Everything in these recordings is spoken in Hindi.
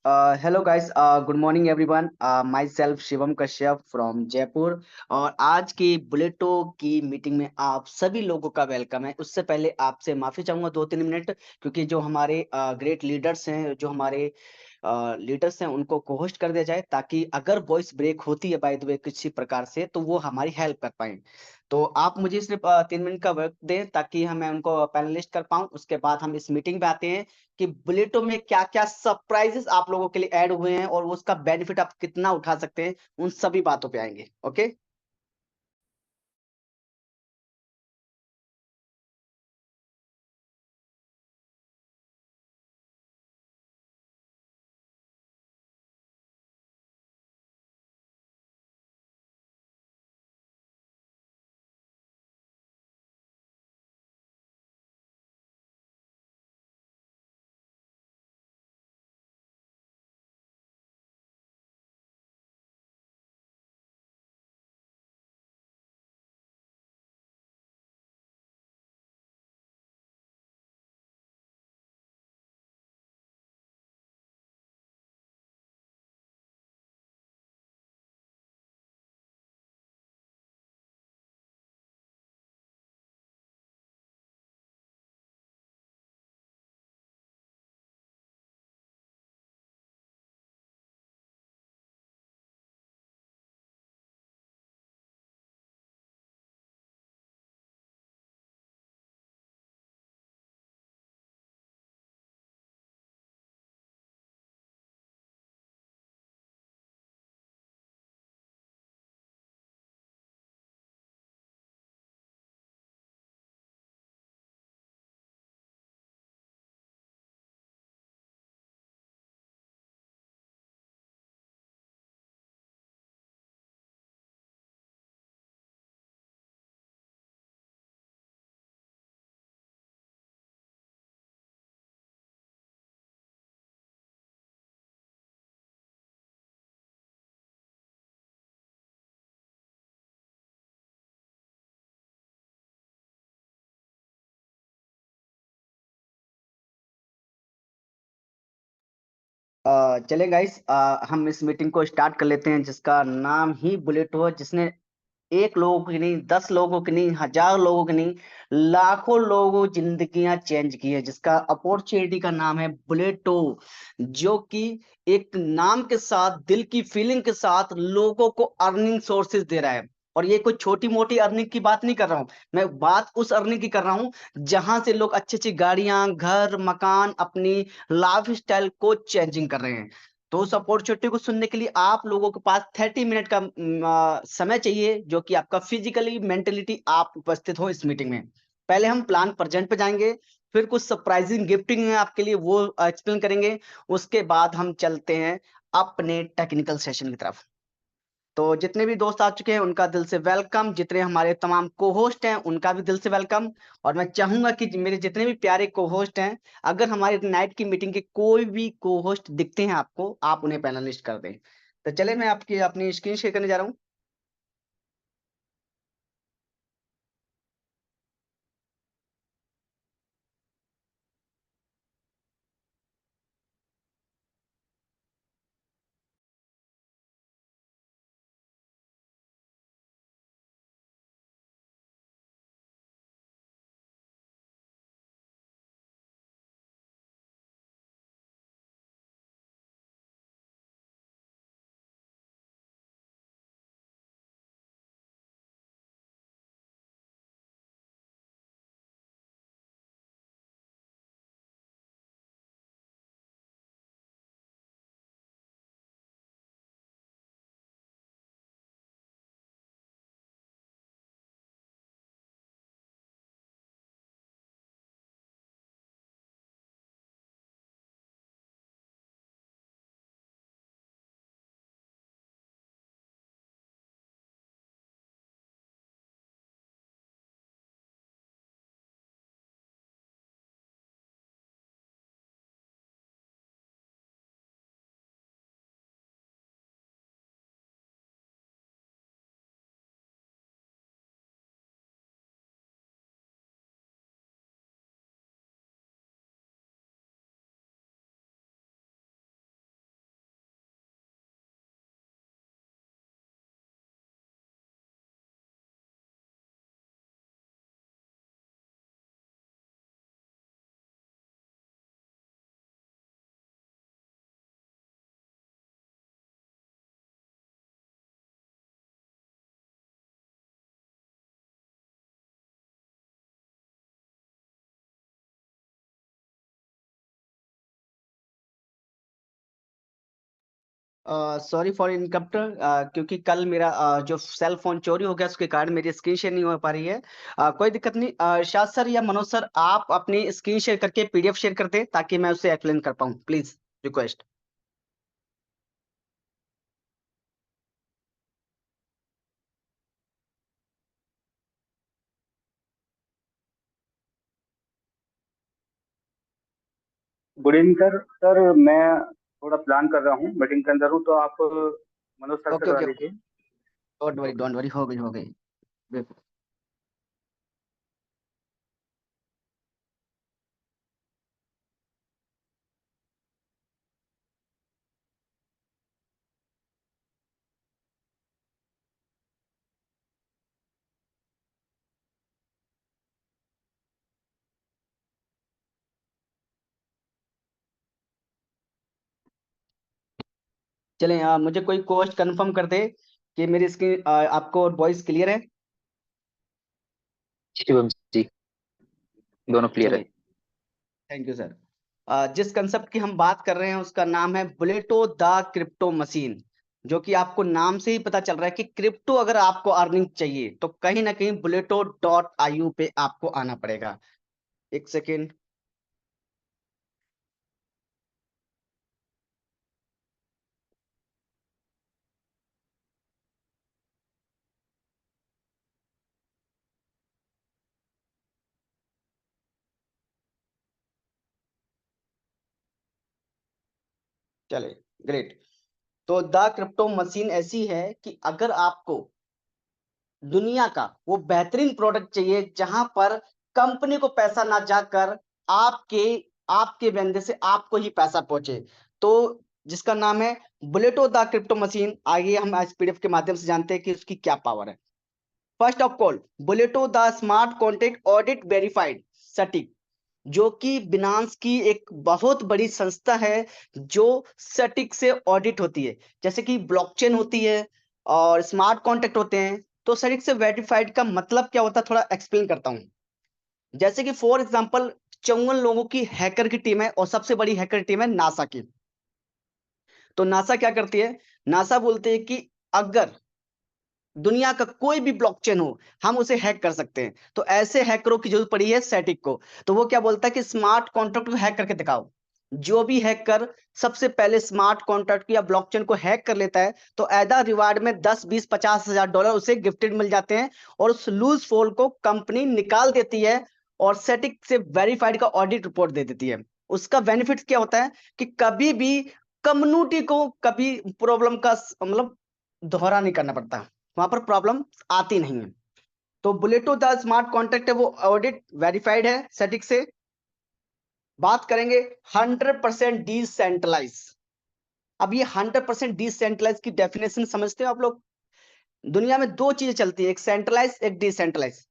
Hello guys, good morning everyone. My self Shivam Kashyap from Jaipur. और आज की बुलेटो की मीटिंग में आप सभी लोगों का वेलकम है। उससे पहले आपसे माफी चाहूंगा 2-3 मिनट, क्योंकि जो हमारे ग्रेट लीडर्स हैं, जो हमारे लीडर्स हैं, उनको को होस्ट कर दिया जाए, ताकि अगर वॉइस ब्रेक होती है बाय द वे किसी प्रकार से, तो वो हमारी हेल्प कर पाए। तो आप मुझे सिर्फ 3 मिनट का वक्त दें, ताकि मैं उनको पैनलिस्ट कर पाऊं। उसके बाद हम इस मीटिंग पे आते हैं कि बुलेटो में क्या क्या सरप्राइजेस आप लोगों के लिए ऐड हुए हैं और उसका बेनिफिट आप कितना उठा सकते हैं, उन सभी बातों पे आएंगे। ओके। चले गाइस, हम इस मीटिंग को स्टार्ट कर लेते हैं, जिसका नाम ही बुलेट हो, जिसने एक लोगों की नहीं, 10 लोगों की नहीं, हजार लोगों की नहीं, लाखों लोगों की जिंदगियां चेंज की है, जिसका अपॉर्चुनिटी का नाम है बुलेटो। जो कि एक नाम के साथ, दिल की फीलिंग के साथ लोगों को अर्निंग सोर्सेज दे रहा है। और ये कोई छोटी मोटी अर्निंग की बात नहीं कर रहा हूं, मैं बात उस अर्निंग की कर रहा हूं जहां से लोग अच्छी अच्छी गाड़ियां, घर, मकान, अपनी लाइफ स्टाइल को चेंजिंग कर रहे हैं। तो उस अपॉर्चुनिटी को सुनने के लिए आप लोगों के पास 30 मिनट का समय चाहिए, जो कि आपका फिजिकली मेंटलिटी आप उपस्थित हो इस मीटिंग में। पहले हम प्लान प्रेजेंट पे जाएंगे, फिर कुछ सरप्राइजिंग गिफ्टिंग है आपके लिए, वो एक्सप्लेन करेंगे। उसके बाद हम चलते हैं अपने टेक्निकल सेशन की तरफ। तो जितने भी दोस्त आ चुके हैं उनका दिल से वेलकम, जितने हमारे तमाम को होस्ट हैं उनका भी दिल से वेलकम। और मैं चाहूंगा कि मेरे जितने भी प्यारे को होस्ट हैं, अगर हमारे नाइट की मीटिंग के कोई भी को होस्ट दिखते हैं आपको, आप उन्हें पैनलिस्ट कर दें। तो चले, मैं आपकी अपनी स्क्रीन शेयर करने जा रहा हूँ। सॉरी फॉर इनकप्ट, क्योंकि कल मेरा जो सेल फोन चोरी हो गया उसके कारण मेरी स्क्रीन शेयर नहीं हो पा रही है। कोई दिक्कत नहीं। शाद सर या मनोज सर, आप अपनी स्क्रीन शेयर करके पीडीएफ शेयर कर दें ताकि मैं उसे एक्सप्लेन कर पाऊँ, please request. Good evening sir. Sir मैं थोड़ा प्लान कर रहा हूँ, मीटिंग के अंदर हूँ, तो आप मनोज सर से ओके करा ओके ओके, लीजिए। Don't worry okay. Don't worry, हो गई हो गई। बिल्कुल। चलें, मुझे कोई कोस्ट कंफर्म कर दे कि मेरी स्क्रीन आपको वॉइस क्लियर है। शिवम जी, दोनों क्लियर चलिए, है। Thank you sir. जिस कंसेप्ट की हम बात कर रहे हैं उसका नाम है बुलेटो द क्रिप्टो मशीन। जो कि आपको नाम से ही पता चल रहा है कि क्रिप्टो अगर आपको अर्निंग चाहिए तो कहीं ना कहीं buleto.io पे आपको आना पड़ेगा। एक सेकेंड। चले, ग्रेट। तो द क्रिप्टो मशीन ऐसी है कि अगर आपको दुनिया का वो बेहतरीन प्रोडक्ट चाहिए जहां पर कंपनी को पैसा ना जाकर आपके आपके बंदे से आपको ही पैसा पहुंचे, तो जिसका नाम है बुलेटो द क्रिप्टो मशीन। आइए हम आज पीडीएफ के माध्यम से जानते हैं कि उसकी क्या पावर है। फर्स्ट ऑफ ऑल, बुलेटो the smart contract audit verified सटीक, जो कि बिनांस की एक बहुत बड़ी संस्था है जो सटीक से ऑडिट होती है। जैसे कि ब्लॉकचेन होती है और स्मार्ट कॉन्ट्रैक्ट होते हैं, तो सटीक से वेरीफाइड का मतलब क्या होता है थोड़ा एक्सप्लेन करता हूं। जैसे कि फॉर एग्जांपल 54 लोगों की हैकर की टीम है और सबसे बड़ी हैकर टीम है नासा की। तो नासा क्या करती है? नासा बोलते हैं कि अगर दुनिया का कोई भी ब्लॉकचेन हो हम उसे हैक कर सकते हैं, तो ऐसे हैकरों की जरूरत पड़ी है सैटिक को। तो वो क्या बोलता है कि स्मार्ट कॉन्ट्रैक्ट को हैक करके दिखाओ। जो भी हैकर सबसे पहले स्मार्ट कॉन्ट्रैक्ट या ब्लॉकचेन को हैक कर लेता है तो एदा रिवार्ड में 10 20 50 हजार डॉलर उसे गिफ्टेड मिल जाते हैं, और उस लूज फोल को कंपनी निकाल देती है और सैटिक से वेरीफाइड का ऑडिट रिपोर्ट दे देती है। उसका बेनिफिट क्या होता है कि कभी भी कम्युनिटी को कभी प्रॉब्लम का मतलब दोहरा नहीं करना पड़ता, वहां पर प्रॉब्लम आती नहीं है। तो बुलेटो द स्मार्ट कॉन्ट्रैक्ट है वो ऑडिट वेरीफाइड है सटीक से। बात करेंगे 100% डिसेंट्रलाइज। अब ये 100% डिसेंट्रलाइज की डेफिनेशन समझते हो आप लोग? दुनिया में दो चीजें चलती है, एक सेंट्रलाइज एक डिसेंट्रलाइज।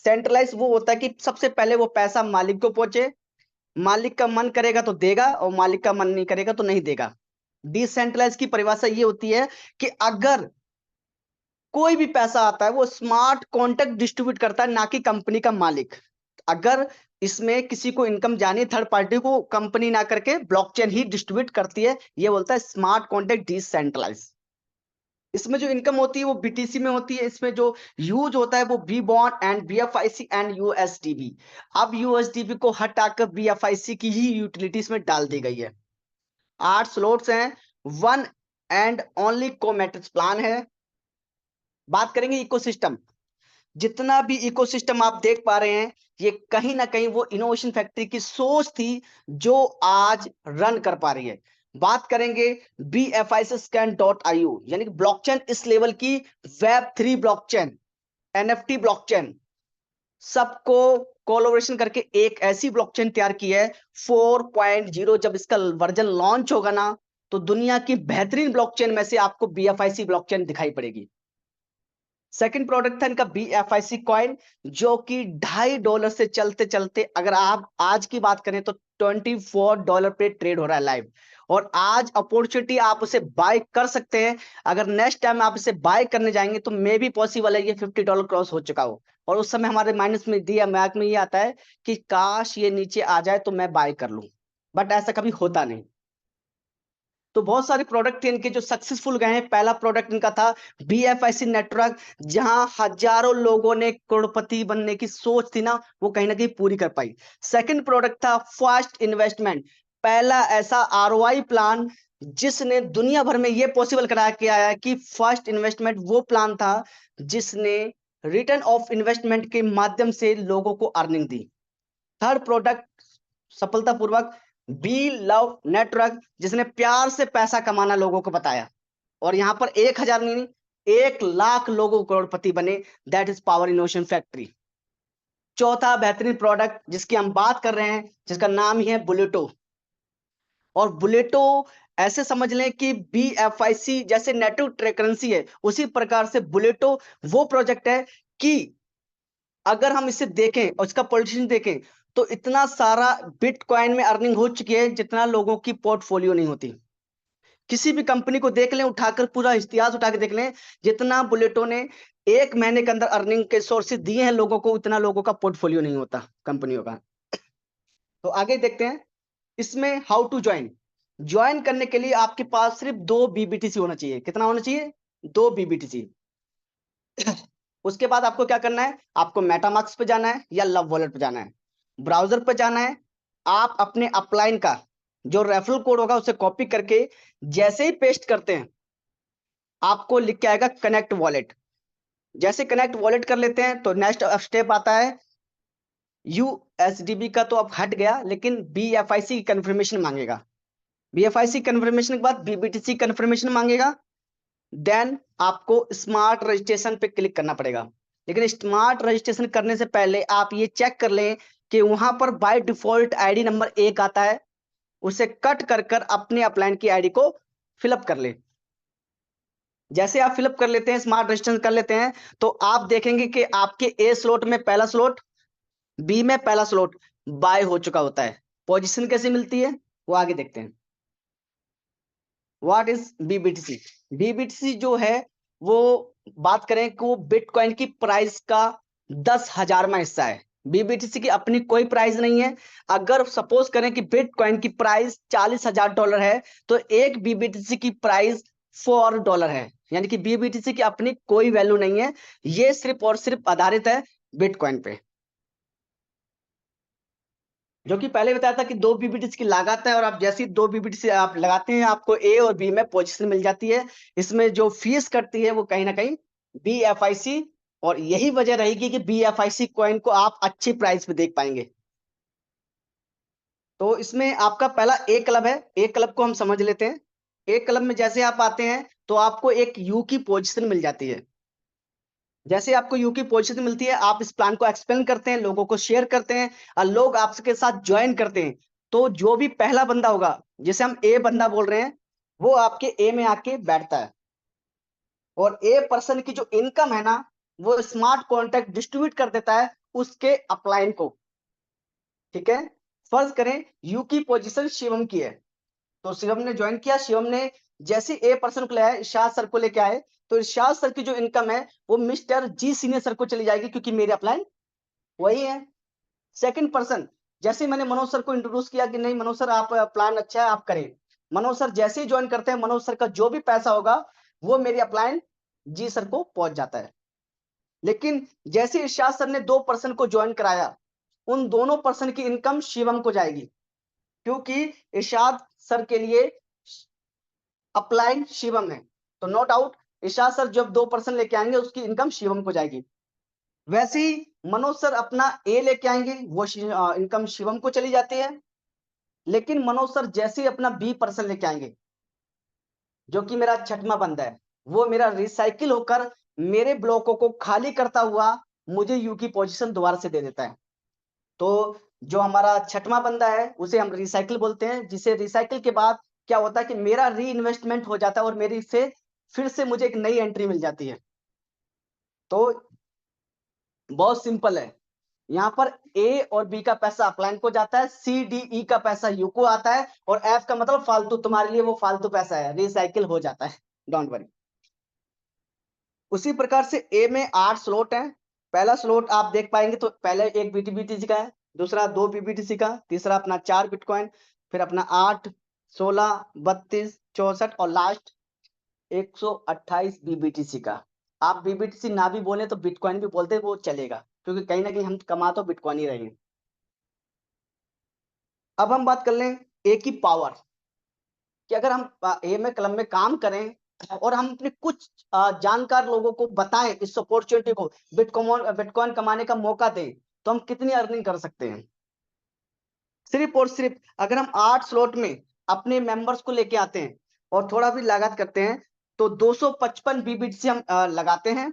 सेंट्रलाइज वो होता है कि सबसे पहले वो पैसा मालिक को पहुंचे, मालिक का मन करेगा तो देगा और मालिक का मन नहीं करेगा तो नहीं देगा। डिसेंट्रलाइज की परिभाषा ये होती है कि अगर कोई भी पैसा आता है वो स्मार्ट कॉन्ट्रैक्ट डिस्ट्रीब्यूट करता है, ना कि कंपनी का मालिक। अगर इसमें किसी को इनकम जानी थर्ड पार्टी को, कंपनी ना करके ब्लॉकचेन ही डिस्ट्रीब्यूट करती है, ये बोलता है स्मार्ट कॉन्ट्रैक्ट डिसेंट्रलाइज। इसमें जो इनकम होती है वो बीटीसी में होती है। इसमें जो यूज होता है वो बी बॉन्ड एंड बीएफआईसी एंड यूएसडीबी। अब यूएसडीबी को हटाकर बीएफआईसी की ही यूटिलिटीज में डाल दी गई है। 8 स्लॉट्स हैं, वन एंड ओनली को मैट्रिक्स प्लान है। बात करेंगे इकोसिस्टम। जितना भी इकोसिस्टम आप देख पा रहे हैं ये कहीं ना कहीं वो इनोवेशन फैक्ट्री की सोच थी जो आज रन कर पा रही है। बात करेंगे B F I scan dot I U, यानी कि ब्लॉकचेन इस लेवल की वेब 3 ब्लॉकचेन, एनएफटी ब्लॉकचेन, सबको कोलोब्रेशन करके एक ऐसी ब्लॉकचेन तैयार की है 4.0। जब इसका वर्जन लॉन्च होगा ना तो दुनिया की बेहतरीन ब्लॉकचेन में से आपको बीएफआईसी ब्लॉकचेन दिखाई पड़ेगी। सेकंड प्रोडक्ट था इनका BFIC कॉइन, जो कि $2.5 से चलते चलते अगर आप आज की बात करें तो $24 पे ट्रेड हो रहा है लाइव। और आज अपॉर्चुनिटी आप उसे बाय कर सकते हैं। अगर नेक्स्ट टाइम आप इसे बाय करने जाएंगे तो मे भी पॉसिबल है ये $50 क्रॉस हो चुका हो, और उस समय हमारे माइनस में दिया मैक में ये आता है कि काश ये नीचे आ जाए तो मैं बाय कर लूं, बट ऐसा कभी होता नहीं। तो बहुत सारे प्रोडक्ट थे इनके जो सक्सेसफुल गए हैं। पहला प्रोडक्ट इनका था BFIC नेटवर्क, जहां हजारों लोगों ने करोड़पति बनने की सोच थी ना, वो कहीं ना कहीं पूरी कर पाई। सेकंड प्रोडक्ट था फास्ट इन्वेस्टमेंट, पहला ऐसा ROI प्लान जिसने दुनिया भर में ये पॉसिबल करा के आया कि फर्स्ट इन्वेस्टमेंट वो प्लान था जिसने रिटर्न ऑफ इन्वेस्टमेंट के माध्यम से लोगों को अर्निंग दी। थर्ड प्रोडक्ट सफलतापूर्वक बी लव नेटवर्क, जिसने प्यार से पैसा कमाना लोगों को बताया, और यहां पर 1000 नहीं 1,00,000 लोगों करोड़पति बने। That is power innovation factory. चौथा बेहतरीन प्रोडक्ट जिसकी हम बात कर रहे हैं, जिसका नाम ही है बुलेटो। और बुलेटो ऐसे समझ लें कि BFIC जैसे नेटवर्क करेंसी है, उसी प्रकार से बुलेटो वो प्रोजेक्ट है कि अगर हम इसे देखें और इसका पोजीशन देखें तो इतना सारा बिटकॉइन में अर्निंग हो चुकी है जितना लोगों की पोर्टफोलियो नहीं होती। किसी भी कंपनी को देख लें, उठाकर पूरा इतिहास उठा के देख लें, जितना बुलेटो ने 1 महीने के अंदर अर्निंग के सोर्सेज दिए हैं लोगों को, उतना लोगों का पोर्टफोलियो नहीं होता कंपनियों का। तो आगे देखते हैं इसमें हाउ टू ज्वाइन करने के लिए आपके पास सिर्फ 2 BBTC होना चाहिए। कितना होना चाहिए? 2 BBTC। उसके बाद आपको क्या करना है? आपको मेटामास्क पे जाना है या लव वॉलेट पे जाना है, ब्राउजर पे जाना है। आप अपने अपलाइन का जो रेफरल कोड होगा उसे कॉपी करके जैसे ही पेस्ट करते हैं, आपको लिख के आएगा कनेक्ट वॉलेट। जैसे कनेक्ट वॉलेट कर लेते हैं तो नेक्स्ट स्टेप आता है USDB का, तो अब हट गया, लेकिन BFIC की कंफर्मेशन मांगेगा। BFIC कंफर्मेशन के बाद BBTC कंफर्मेशन मांगेगा। देन आपको स्मार्ट रजिस्ट्रेशन पे क्लिक करना पड़ेगा। लेकिन स्मार्ट रजिस्ट्रेशन करने से पहले आप ये चेक कर लें कि वहां पर बाय डिफॉल्ट ID नंबर 1 आता है, उसे कट कर कर अपने अपलाइन की ID को फिलअप कर ले। जैसे आप फिलअप कर लेते हैं, स्मार्ट रजिस्ट्रेशन कर लेते हैं, तो आप देखेंगे कि आपके A स्लॉट में पहला स्लॉट, B में पहला स्लॉट बाय हो चुका होता है। पोजीशन कैसे मिलती है वो आगे देखते हैं। What is BBTC? BBTC जो है वो बात करें कि वो बिटकॉइन की प्राइस का 10,000वां हिस्सा है। BBTC की अपनी कोई प्राइस नहीं है। अगर सपोज करें कि बिटकॉइन की प्राइस $40,000 है, तो एक BBTC की प्राइस $4 है, यानी कि BBTC की अपनी कोई वैल्यू नहीं है। ये सिर्फ और सिर्फ आधारित है बिटकॉइन पे, जो कि पहले बताया था कि 2 BBTC की लागत है, और आप जैसी 2 BBTC आप लगाते हैं आपको A और B में पोजीशन मिल जाती है। इसमें जो फीस कटती है वो कहीं ना कहीं BFIC, और यही वजह रहेगी कि BFIC कॉइन को आप अच्छी प्राइस पे देख पाएंगे। तो इसमें आपका पहला A क्लब है। A क्लब को हम समझ लेते हैं। A क्लब में जैसे आप आते हैं तो आपको एक U की पोजीशन मिल जाती है। जैसे आपको यू की पोजीशन मिलती है, आप इस प्लान को एक्सप्लेन करते हैं, लोगों को शेयर करते हैं, और लोग आपके साथ ज्वाइन करते हैं। तो जो भी पहला बंदा होगा, जिसे हम ए बंदा बोल रहे हैं, वो आपके ए में आके बैठता है, और ए पर्सन की जो इनकम है ना, वो स्मार्ट कॉन्ट्रैक्ट डिस्ट्रीब्यूट कर देता है उसके अपलाइन को। ठीक है, फर्ज करें यू की पोजीशन शिवम की है, तो शिवम ने ज्वाइन किया। शिवम ने जैसे ए पर्सन को लाया, इरशाद सर को लेके आए, तो इरशाद सर की जो इनकम है वो मिस्टर जी सीनियर सर को चली जाएगी, क्योंकि मेरे अपलाइन वही है। सेकंड पर्सन, जैसे मैंने मनोज सर को इंट्रोड्यूस किया कि नहीं मनोज सर आप प्लान अच्छा है आप करें, मनोज सर जैसे ही ज्वाइन करते हैं, मनोज सर का जो भी पैसा होगा वो मेरे अपलाइन जी सर को पहुंच जाता है। लेकिन जैसे इरशाद सर ने 2 पर्सन को ज्वाइन कराया, उन दोनों पर्सन की इनकम शिवम को जाएगी, क्योंकि इरशाद सर के लिए अपलाइन शिवम है। तो नो डाउट इरशाद सर जब 2 पर्सन लेके आएंगे उसकी इनकम शिवम को जाएगी। वैसे ही मनोज सर अपना ए लेके आएंगे, वो इनकम शिवम को चली जाती है। लेकिन मनोज सर जैसे ही अपना बी पर्सन लेके आएंगे, जो कि मेरा छठवां बंदा है, वो मेरा रिसाइकिल होकर मेरे ब्लॉकों को खाली करता हुआ मुझे यू की पोजीशन दोबारा से दे देता है। तो जो हमारा छठवां बंदा है उसे हम रिसाइकिल बोलते हैं, जिसे रिसाइकिल के बाद क्या होता है कि मेरा री इन्वेस्टमेंट हो जाता है और मेरी से फिर से मुझे एक नई एंट्री मिल जाती है। तो बहुत सिंपल है, यहाँ पर ए और बी का पैसा अपलाइन को जाता है, सी डी ई का पैसा यू को आता है, और एफ का मतलब फालतू, तुम्हारे लिए वो फालतू पैसा है, रिसाइकिल हो जाता है, डोंट वरी। उसी प्रकार से ए में 8 स्लॉट है। पहला स्लॉट आप देख पाएंगे तो पहले एक BTC का है, दूसरा 2 BBTC का, तीसरा अपना 4 बिटकॉइन, फिर अपना 8 16, 32, 64 और लास्ट 128 बीबीटीसी का। आप बीबीटीसी ना भी बोले तो बिटकॉइन भी बोलते वो चलेगा, क्योंकि कहीं ना कहीं हम कमा तो बिटकॉइन ही रहे हैं। अब हम बात कर लें ए की पावर, कि अगर हम ए में क्लब में काम करें और हम अपने कुछ जानकार लोगों को बताएं इस अपॉर्चुनिटी को, बिटकॉइन कमाने का मौका दें, तो हम कितनी अर्निंग कर सकते हैं। सिर्फ और सिर्फ अगर हम 8 स्लॉट में अपने मेंबर्स को लेके आते हैं और थोड़ा भी लागत करते हैं तो 255 बीबीटीसी हम लगाते हैं।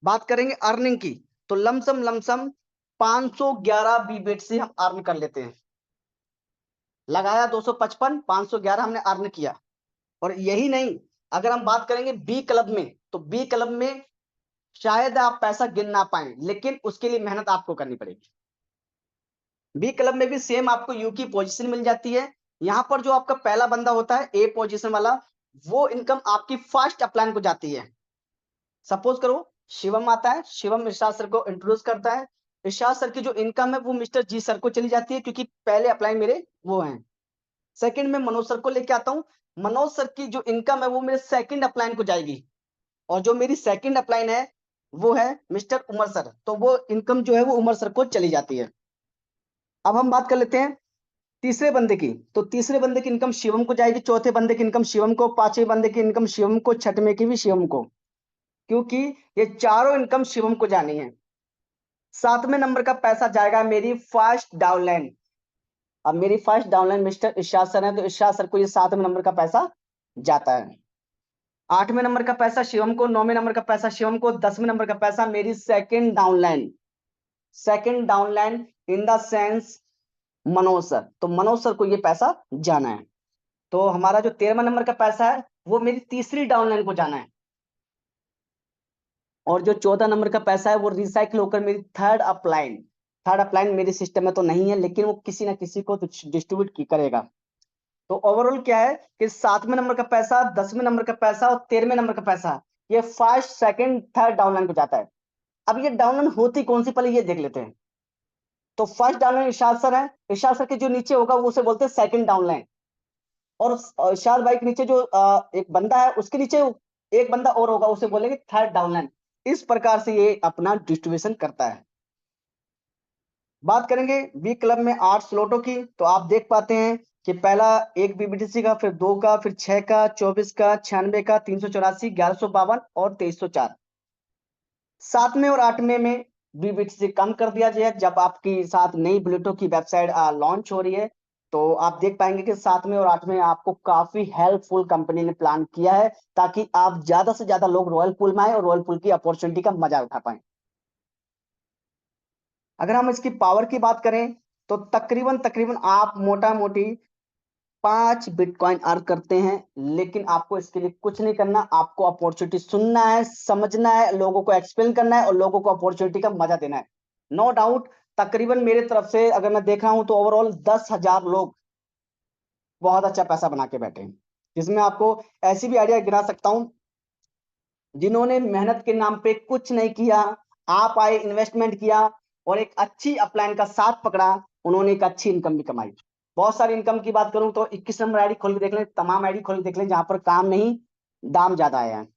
बात करेंगे अर्निंग की, तो लमसम 511 बीबीटीसी हम अर्न कर लेते हैं। लगाया 255, 511 हमने अर्न किया। और यही नहीं, अगर हम बात करेंगे बी क्लब में, तो बी क्लब में शायद आप पैसा गिन ना पाए, लेकिन उसके लिए मेहनत आपको करनी पड़ेगी। बी क्लब में भी सेम आपको यू की पोजीशन मिल जाती है। यहां पर जो आपका पहला बंदा होता है ए पोजीशन वाला, वो इनकम आपकी फर्स्ट अपलाइन को जाती है। सपोज करो शिवम आता है, शिवम इरशाद सर को इंट्रोड्यूस करता है, इरशाद सर की जो इनकम है वो मिस्टर जी सर को चली जाती है, क्योंकि पहले अपलाइन मेरे वो हैं। सेकंड में मनोज सर को लेके आता हूं, मनोज सर की जो इनकम है वो मेरे सेकंड अपलाइन को जाएगी, और जो मेरी सेकंड अपलाइन है वो है मिस्टर उमर सर, तो वो इनकम जो है वो उमर सर को चली जाती है। अब हम बात कर लेते हैं तीसरे बंदे की, तो तीसरे बंदे की इनकम शिवम को जाएगी, चौथे बंदे की इनकम शिवम को, पांचवें बंदे की इनकम शिवम को, छठवें की भी शिवम को, क्योंकि ये चारों इनकम शिवम को जानी है। सातवें नंबर का पैसा जाएगा मेरी फर्स्ट डाउनलाइन। अब मेरी फर्स्ट डाउनलाइन मिस्टर इरशाद सर है, तो इरशाद सर को ये 7वें नंबर का पैसा जाता है। 8वें नंबर का पैसा शिवम को, 9वें नंबर का पैसा शिवम को, 10वें नंबर का पैसा मेरी second downline, second downline in the sense Manoj sir, तो मनोज सर को ये पैसा जाना है। तो हमारा जो 13वां नंबर का पैसा है वो मेरी तीसरी डाउनलाइन को जाना है, और जो 14 नंबर का पैसा है वो रिसाइकिल होकर मेरी थर्ड अपलाइन, थर्ड अपलाइन मेरे सिस्टम में तो नहीं है, लेकिन वो किसी ना किसी को डिस्ट्रीब्यूट करेगा। तो ओवरऑल क्या है कि 7वें नंबर का पैसा, 10वें नंबर का पैसा और 13वें नंबर का पैसा ये फर्स्ट सेकंड थर्ड डाउनलाइन को जाता है। अब ये डाउनलाइन होती कौन सी, पहले ये देख लेते हैं। तो फर्स्ट डाउनलाइन इरशाद सर है, इरशाद सर के जो नीचे होगा वो उसे बोलते हैं सेकंड डाउनलाइन, और इरशाद भाई के नीचे जो एक बंदा है उसके नीचे एक बंदा और होगा उसे बोलेंगे थर्ड डाउनलाइन। इस प्रकार से ये अपना डिस्ट्रीब्यूशन करता है। बात करेंगे बी क्लब में 8 स्लॉटों की, तो आप देख पाते हैं कि पहला एक बीबीटीसी का, फिर 2 का, फिर 6 का, 24 का, 96 का, 384, 1152 और 2304। 7वें और 8वें में बीबीटीसी कम कर दिया जाए जब आपकी साथ नई बुलेटो की वेबसाइट लॉन्च हो रही है। तो आप देख पाएंगे कि 7वें और 8वें आपको काफी हेल्पफुल कंपनी ने प्लान किया है, ताकि आप ज्यादा से ज्यादा लोग रॉयल पूल में आए और रॉयल पूल की अपॉर्चुनिटी का मजा उठा पाए। अगर हम इसकी पावर की बात करें तो तकरीबन तकरीबन आप मोटा मोटी 5 बिटकॉइन अर्न करते हैं, लेकिन आपको इसके लिए कुछ नहीं करना, आपको अपॉर्चुनिटी सुनना है, समझना है, लोगों को एक्सप्लेन करना है और लोगों को अपॉर्चुनिटी का मजा देना है। नो डाउट तकरीबन मेरे तरफ से अगर मैं देख रहा हूं तो ओवरऑल 10,000 लोग बहुत अच्छा पैसा बना के बैठे हैं, जिसमें आपको ऐसी भी आइडिया गिना सकता हूं जिन्होंने मेहनत के नाम पे कुछ नहीं किया, आप आए, इन्वेस्टमेंट किया और एक अच्छी अपलाइन का साथ पकड़ा, उन्होंने एक अच्छी इनकम भी कमाई। बहुत सारी इनकम की बात करूं तो 21 नंबर आईडी खोल के देख लें, तमाम आईडी खोल के देख लें जहां पर काम नहीं दाम ज्यादा आया है।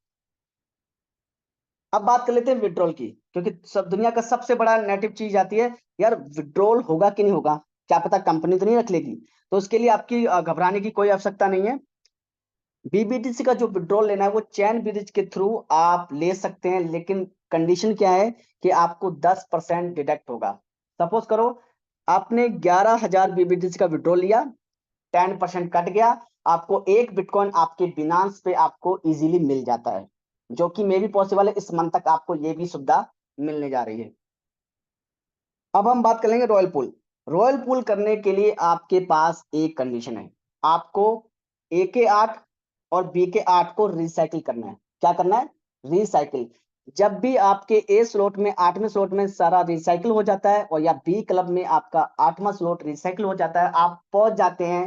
अब बात कर लेते हैं विड्रॉल की, क्योंकि सब दुनिया का सबसे बड़ा नेगेटिव चीज आती है, यार विड्रॉल होगा कि नहीं होगा, क्या पता कंपनी तो नहीं रख लेगी। तो उसके लिए आपकी घबराने की कोई आवश्यकता नहीं है। बीबीटीसी का जो विड्रॉल लेना है वो चैन ब्रिज के थ्रू आप ले सकते हैं, लेकिन कंडीशन क्या है कि आपको 10% डिडक्ट होगा। सपोज करो आपने 11,000 बीबीटीसी का विड्रॉल लिया, 10% कट गया, आपको एक बिटकॉइन आपके बिनांस पे आपको इजीली मिल जाता है, जो कि मे भी पॉसिबल है इस मंथ तक आपको ये भी सुविधा मिलने जा रही है। अब हम बात कर लेंगे रॉयल पूल। रॉयल पूल करने के लिए आपके पास एक कंडीशन है, आपको ए के 8 और बी के 8 को रिसाइकिल करना है। क्या करना है? रिसाइकिल। जब भी आपके ए स्लॉट में 8वें स्लॉट में सारा रिसाइकिल हो जाता है और या बी क्लब में आपका 8वां स्लॉट रिसाइकिल हो जाता है, आप पहुंच जाते हैं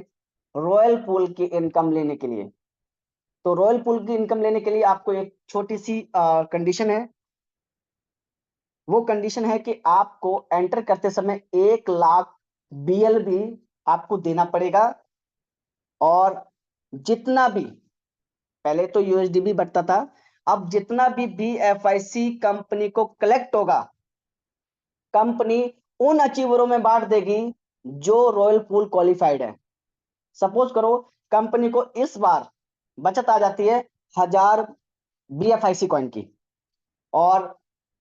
रॉयल पूल की इनकम लेने के लिए। तो रॉयल पूल की इनकम लेने के लिए आपको एक छोटी सी कंडीशन है। वो कंडीशन है कि आपको एंटर करते समय 1 लाख BLB आपको देना पड़ेगा, और जितना भी, पहले तो यूएसडीबी बढ़ता था, अब जितना भी बीएफआईसी कंपनी को कलेक्ट होगा, कंपनी उन अचीवरों में बांट देगी जो रॉयल पूल क्वालिफाइड है। सपोज करो कंपनी को इस बार बचत आ जाती है 1000 बीएफआईसी कॉइन की, और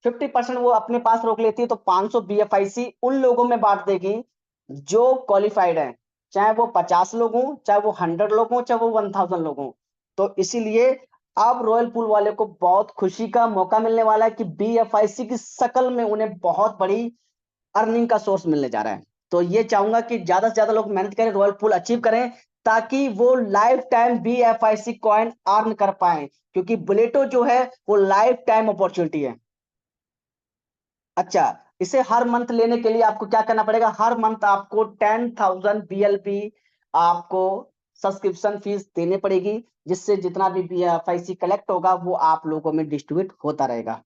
50% वो अपने पास रोक लेती है, तो 500 बीएफआईसी उन लोगों में बांट देगी जो क्वालिफाइड हैं, चाहे वो 50 लोग हों, चाहे वो 100 लोग हों, चाहे वो 1000 लोग हों। तो इसीलिए अब रॉयल पूल वाले को बहुत खुशी का मौका मिलने वाला है कि बीएफआईसी की शक्ल में उन्हें बहुत बड़ी अर्निंग का सोर्स मिलने जा रहा है। तो ये चाहूंगा कि ज्यादा से ज्यादा लोग मेहनत करें, रॉयल पूल अचीव करें, ताकि वो लाइफ टाइम बीएफआईसी कॉइन अर्न कर पाए, क्योंकि बुलेटो जो है वो लाइफ टाइम अपॉर्चुनिटी है। अच्छा, इसे हर मंथ लेने के लिए आपको क्या करना पड़ेगा? हर मंथ आपको 10,000 बीएलबी आपको सब्सक्रिप्शन फीस देनी पड़ेगी, जिससे जितना भी बीएफआईसी कलेक्ट होगा वो आप लोगों में डिस्ट्रीब्यूट होता रहेगा।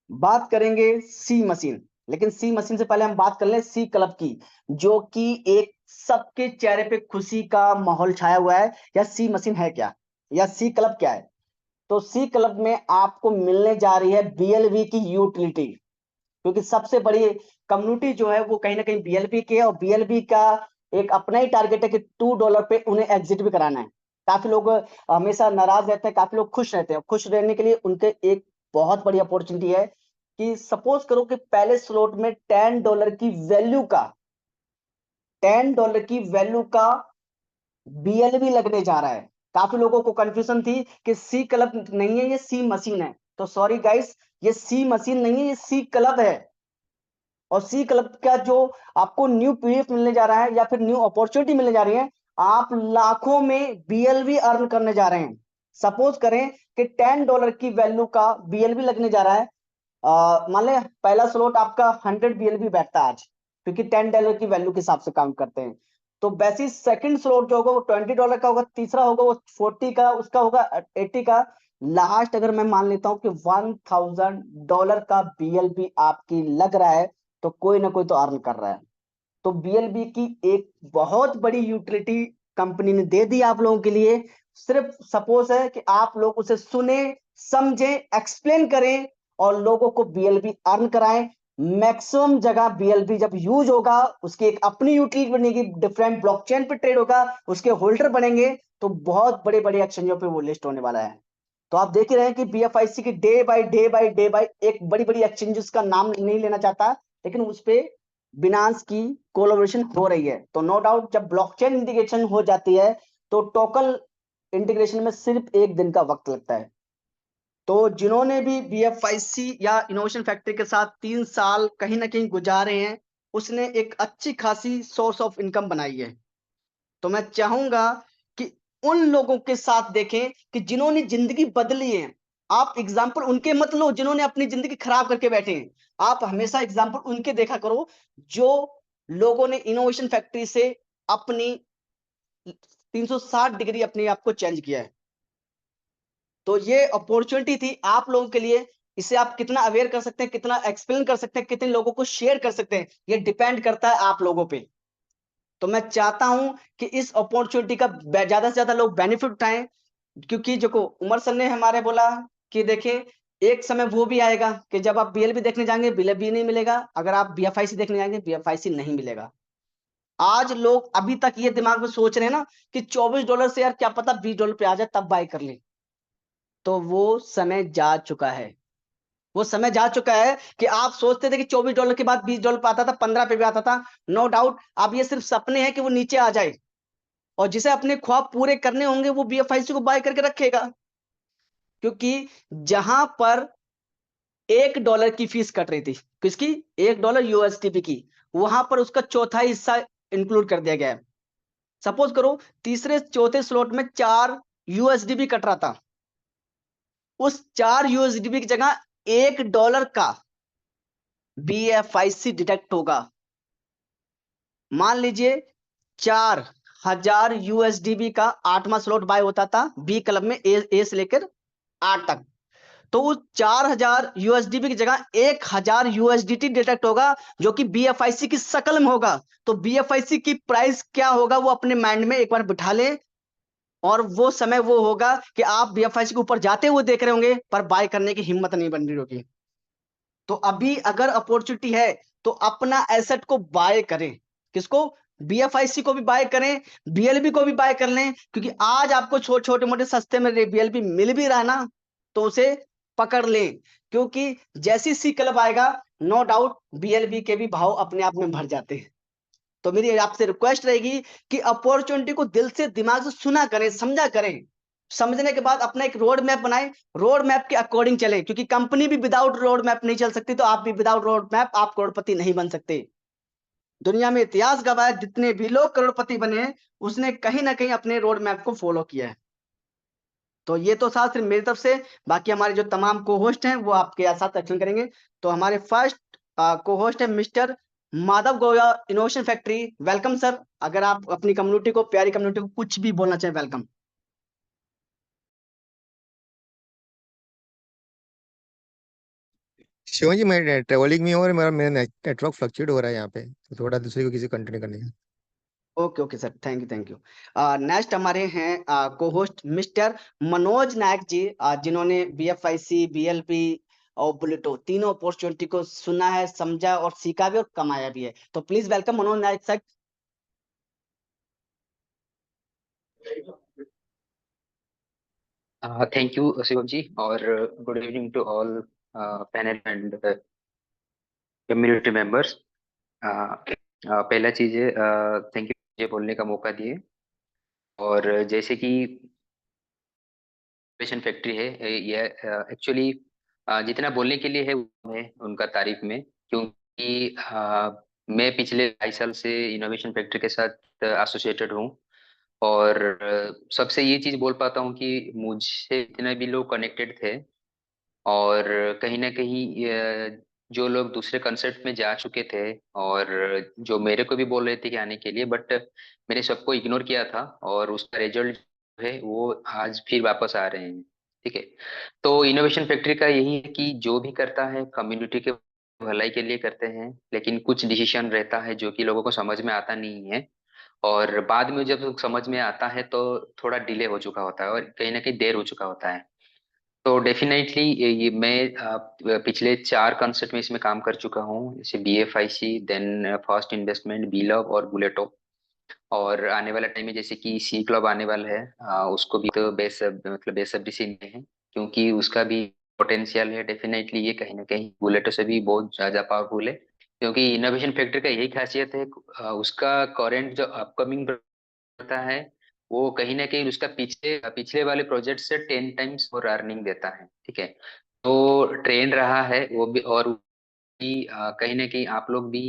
बात करेंगे सी मशीन, लेकिन सी मशीन से पहले हम बात कर लें सी क्लब की, जो कि एक सबके चेहरे पे खुशी का माहौल छाया हुआ है। या सी मशीन है क्या, या सी क्लब क्या है? तो सी क्लब में आपको मिलने जा रही है बीएलबी की यूटिलिटी, क्योंकि सबसे बड़ी कम्युनिटी जो है वो कहीं ना कहीं बीएलबी की है, और बीएलबी का एक अपना ही टारगेट है कि $2 पे उन्हें एग्जिट भी कराना है। काफी लोग हमेशा नाराज रहते हैं, काफी लोग खुश रहते हैं। खुश रहने के लिए उनके एक बहुत बड़ी अपॉर्चुनिटी है कि सपोज करो कि पहले स्लॉट में $10 की वैल्यू का, $10 की वैल्यू का बीएलबी लगने जा रहा है। काफी लोगों को कंफ्यूजन थी कि सी क्लब नहीं है, ये सी मशीन है। तो सॉरी गाइस, ये सी मशीन नहीं है, ये सी क्लब है। और सी क्लब का जो आपको न्यू पीडीएफ मिलने जा रहा है, या फिर न्यू अपॉर्चुनिटी मिलने जा रही है, आप लाखों में बीएलबी अर्न करने जा रहे हैं। सपोज करें कि $10 की वैल्यू का बीएलबी लगने जा रहा है। मान ले पहला स्लॉट आपका 100 बीएलबी बैठता है आज, क्योंकि $10 की वैल्यू के हिसाब से काउंट करते हैं। तो वैसे ही सेकंड स्लॉट जो होगा वो $20 का होगा, तीसरा होगा वो 40 का, उसका होगा 80 का। लास्ट अगर मैं मान लेता हूं कि $1000 का बीएलबी आपकी लग रहा है, तो कोई ना कोई तो अर्न कर रहा है। तो बीएलबी की एक बहुत बड़ी यूटिलिटी कंपनी ने दे दी आप लोगों के लिए। सिर्फ सपोज है कि आप लोग उसे सुने, समझें, एक्सप्लेन करें और लोगों को बीएलबी अर्न कराएं। मैक्सिमम जगह बीएलबी जब यूज होगा, उसकी एक अपनी यूटिलिटी बनेगी, डिफरेंट ब्लॉकचेन पे ट्रेड होगा, उसके होल्डर बनेंगे, तो बहुत बड़े बड़े एक्सचेंजों पे वो लिस्ट होने वाला है। तो आप देख ही रहे हैं कि बीएफआईसी की day by day by day by एक बड़ी बड़ी एक्सचेंजेस का नाम नहीं लेना चाहता, लेकिन उस पे बिनांस की कोलैबोरेशन हो रही है। तो नो डाउट जब ब्लॉकचेन इंटीग्रेशन हो जाती है, तो टोकन इंटीग्रेशन में सिर्फ एक दिन का वक्त लगता है। तो जिन्होंने भी बीएफआईसी या इनोवेशन फैक्ट्री के साथ 3 साल कहीं ना कहीं गुजारे हैं, उसने एक अच्छी खासी सोर्स ऑफ इनकम बनाई है। तो मैं चाहूंगा कि उन लोगों के साथ देखें कि जिन्होंने जिंदगी बदली है। आप एग्जाम्पल उनके मत लो जिन्होंने अपनी जिंदगी खराब करके बैठे हैं, आप हमेशा एग्जाम्पल उनके देखा करो जो लोगों ने इनोवेशन फैक्ट्री से अपनी 360 डिग्री अपने आप को चेंज किया है। तो ये अपॉर्चुनिटी थी आप लोगों के लिए। इसे आप कितना अवेयर कर सकते हैं, कितना एक्सप्लेन कर सकते हैं, कितने लोगों को शेयर कर सकते हैं, ये डिपेंड करता है आप लोगों पे। तो मैं चाहता हूं कि इस अपॉर्चुनिटी का ज्यादा से ज्यादा लोग बेनिफिट उठाएं, क्योंकि जो को उमर सर ने हमारे बोला कि देखिए एक समय वो भी आएगा कि जब आप बीएलबी देखने जाएंगे बीएलबी नहीं मिलेगा, अगर आप बीएफआईसी देखने जाएंगे बीएफआईसी नहीं मिलेगा। आज लोग अभी तक ये दिमाग में सोच रहे हैं ना कि $24 से यार क्या पता $20 पे आ जाए तब बाय कर ले। तो वो समय जा चुका है, वो समय जा चुका है कि आप सोचते थे कि $24 के बाद $20 पे आता था, 15 पे भी आता था। नो डाउट अब ये सिर्फ सपने हैं कि वो नीचे आ जाए, और जिसे अपने ख्वाब पूरे करने होंगे वो बीएफआईसी को बाय करके रखेगा। क्योंकि जहां पर $1 की फीस कट रही थी, किसकी? $1 यूएसडीपी की, वहां पर उसका चौथा हिस्सा इंक्लूड कर दिया गया है। सपोज करो तीसरे चौथे स्लॉट में 4 यूएसडीपी कट रहा था, उस 4 यूएसडीपी की जगह $1 का बीएफआईसी डिडक्ट होगा। मान लीजिए 4000 यूएसडीबी का 8वां स्लॉट बाय होता था बी क्लब में, ए से लेकर 8 तक। तो उस 4000 यूएसडीपी की जगह 1000 यूएसडीटी डिटेक्ट होगा, जो कि बीएफआईसी की शक्ल में होगा। तो बीएफआईसी की प्राइस क्या होगा वो अपने माइंड में एक बार बिठा ले, और वो समय वो होगा कि आप बीएफआईसी के ऊपर जाते हुए देख रहे होंगे, पर बाय करने की हिम्मत नहीं बन रही होगी। तो अभी अगर अपॉर्चुनिटी है तो अपना एसेट को बाय करें। किसको? बीएफआईसी को भी बाय करें, बीएलबी को भी बाय कर लें, क्योंकि आज आपको छोटे मोटे सस्ते में बीएलबी मिल भी रहा ना, तो उसे पकड़ लें, क्योंकि जैसी सी क्लब आएगा नो डाउट बीएलबी के भी भाव अपने आप में भर जाते हैं। तो मेरी आपसे रिक्वेस्ट रहेगी कि अपॉर्चुनिटी को दिल से दिमाग से सुना करें, समझा करें। समझने के बाद अपना एक रोड मैप बनाएं, रोड मैप के अकॉर्डिंग चलें, क्योंकि कंपनी भी विदाउट रोड मैप नहीं चल सकती, तो आप भी विदाउट रोड मैप आप करोड़पति नहीं बन सकते। दुनिया में इतिहास गवाह है, जितने भी लोग करोड़पति बने हैं, उसने कहीं ना कहीं अपने रोड मैप को फॉलो किया है। तो ये तो साथ सिर्फ मेरी तरफ से, बाकी हमारे जो तमाम को होस्ट हैं वो आपके साथ एक्शन करेंगे। तो हमारे फर्स्ट को होस्ट है मिस्टर माधव गोया, इनोवेशन फैक्ट्री। वेलकम सर, अगर आप अपनी कम्युनिटी को, प्यारी कम्युनिटी को कुछ भी बोलना चाहें, वेलकम। शिवम जी, मैं ट्रेवलिंग में हूँ और मेरा नेटवर्क फ्लक्चुएट हो रहा है यहाँ पे, तो थोड़ा दूसरे को किसी कंटिन्यू करने का। Okay okay sir, thank you thank you. Next हमारे हैं को होस्ट मिस्टर मनोज नायक जी, जिन्होंने बीएफआईसी, बीएलपी और बुलेटो तीनों अपॉर्चुनिटी को सुना है, समझा और सीखा भी और कमाया भी है। तो please welcome Manoj Nayak sir. Thank you Shivam ji, और good evening to all panel and community members. पहला चीज है, थैंक यू मुझे बोलने का मौका दिए। और जैसे कि इनोवेशन फैक्ट्री है, ये एक्चुअली जितना बोलने के लिए है मैं उनका तारीफ में, क्योंकि मैं पिछले 2.5 साल से इनोवेशन फैक्ट्री के साथ एसोसिएटेड हूँ। और सबसे ये चीज बोल पाता हूँ कि मुझसे जितने भी लोग कनेक्टेड थे, और कहीं ना कहीं जो लोग दूसरे कंसर्ट में जा चुके थे, और जो मेरे को भी बोल रहे थे कि आने के लिए, बट मैंने सबको इग्नोर किया था, और उसका रिजल्ट है वो आज फिर वापस आ रहे हैं। ठीक है। तो इनोवेशन फैक्ट्री का यही है कि जो भी करता है कम्युनिटी के भलाई के लिए करते हैं, लेकिन कुछ डिसीजन रहता है जो कि लोगों को समझ में आता नहीं है, और बाद में जब समझ में आता है तो थोड़ा डिले हो चुका होता है और कहीं ना कहीं देर हो चुका होता है। तो डेफिनेटली ये मैं पिछले 4 कॉन्सेप्ट में इसमें काम कर चुका हूँ, जैसे BFIC, then first investment, B love और बुलेटो। और आने वाला टाइम में जैसे कि सी क्लब आने वाला है, उसको भी तो बेसब्री से नहीं है, क्योंकि उसका भी पोटेंशियल है। डेफिनेटली ये कहीं ना कहीं बुलेटो से भी बहुत ज्यादा पावरफुल है, क्योंकि इनोवेशन फैक्टर का यही खासियत है, उसका करंट जो अपकमिंग होता है वो कहीं ना कहीं उसका पिछले वाले प्रोजेक्ट से 10 टाइम्स और अर्निंग देता है। ठीक है। तो ट्रेंड रहा है वो भी, और भी कहीं ना कहीं आप लोग भी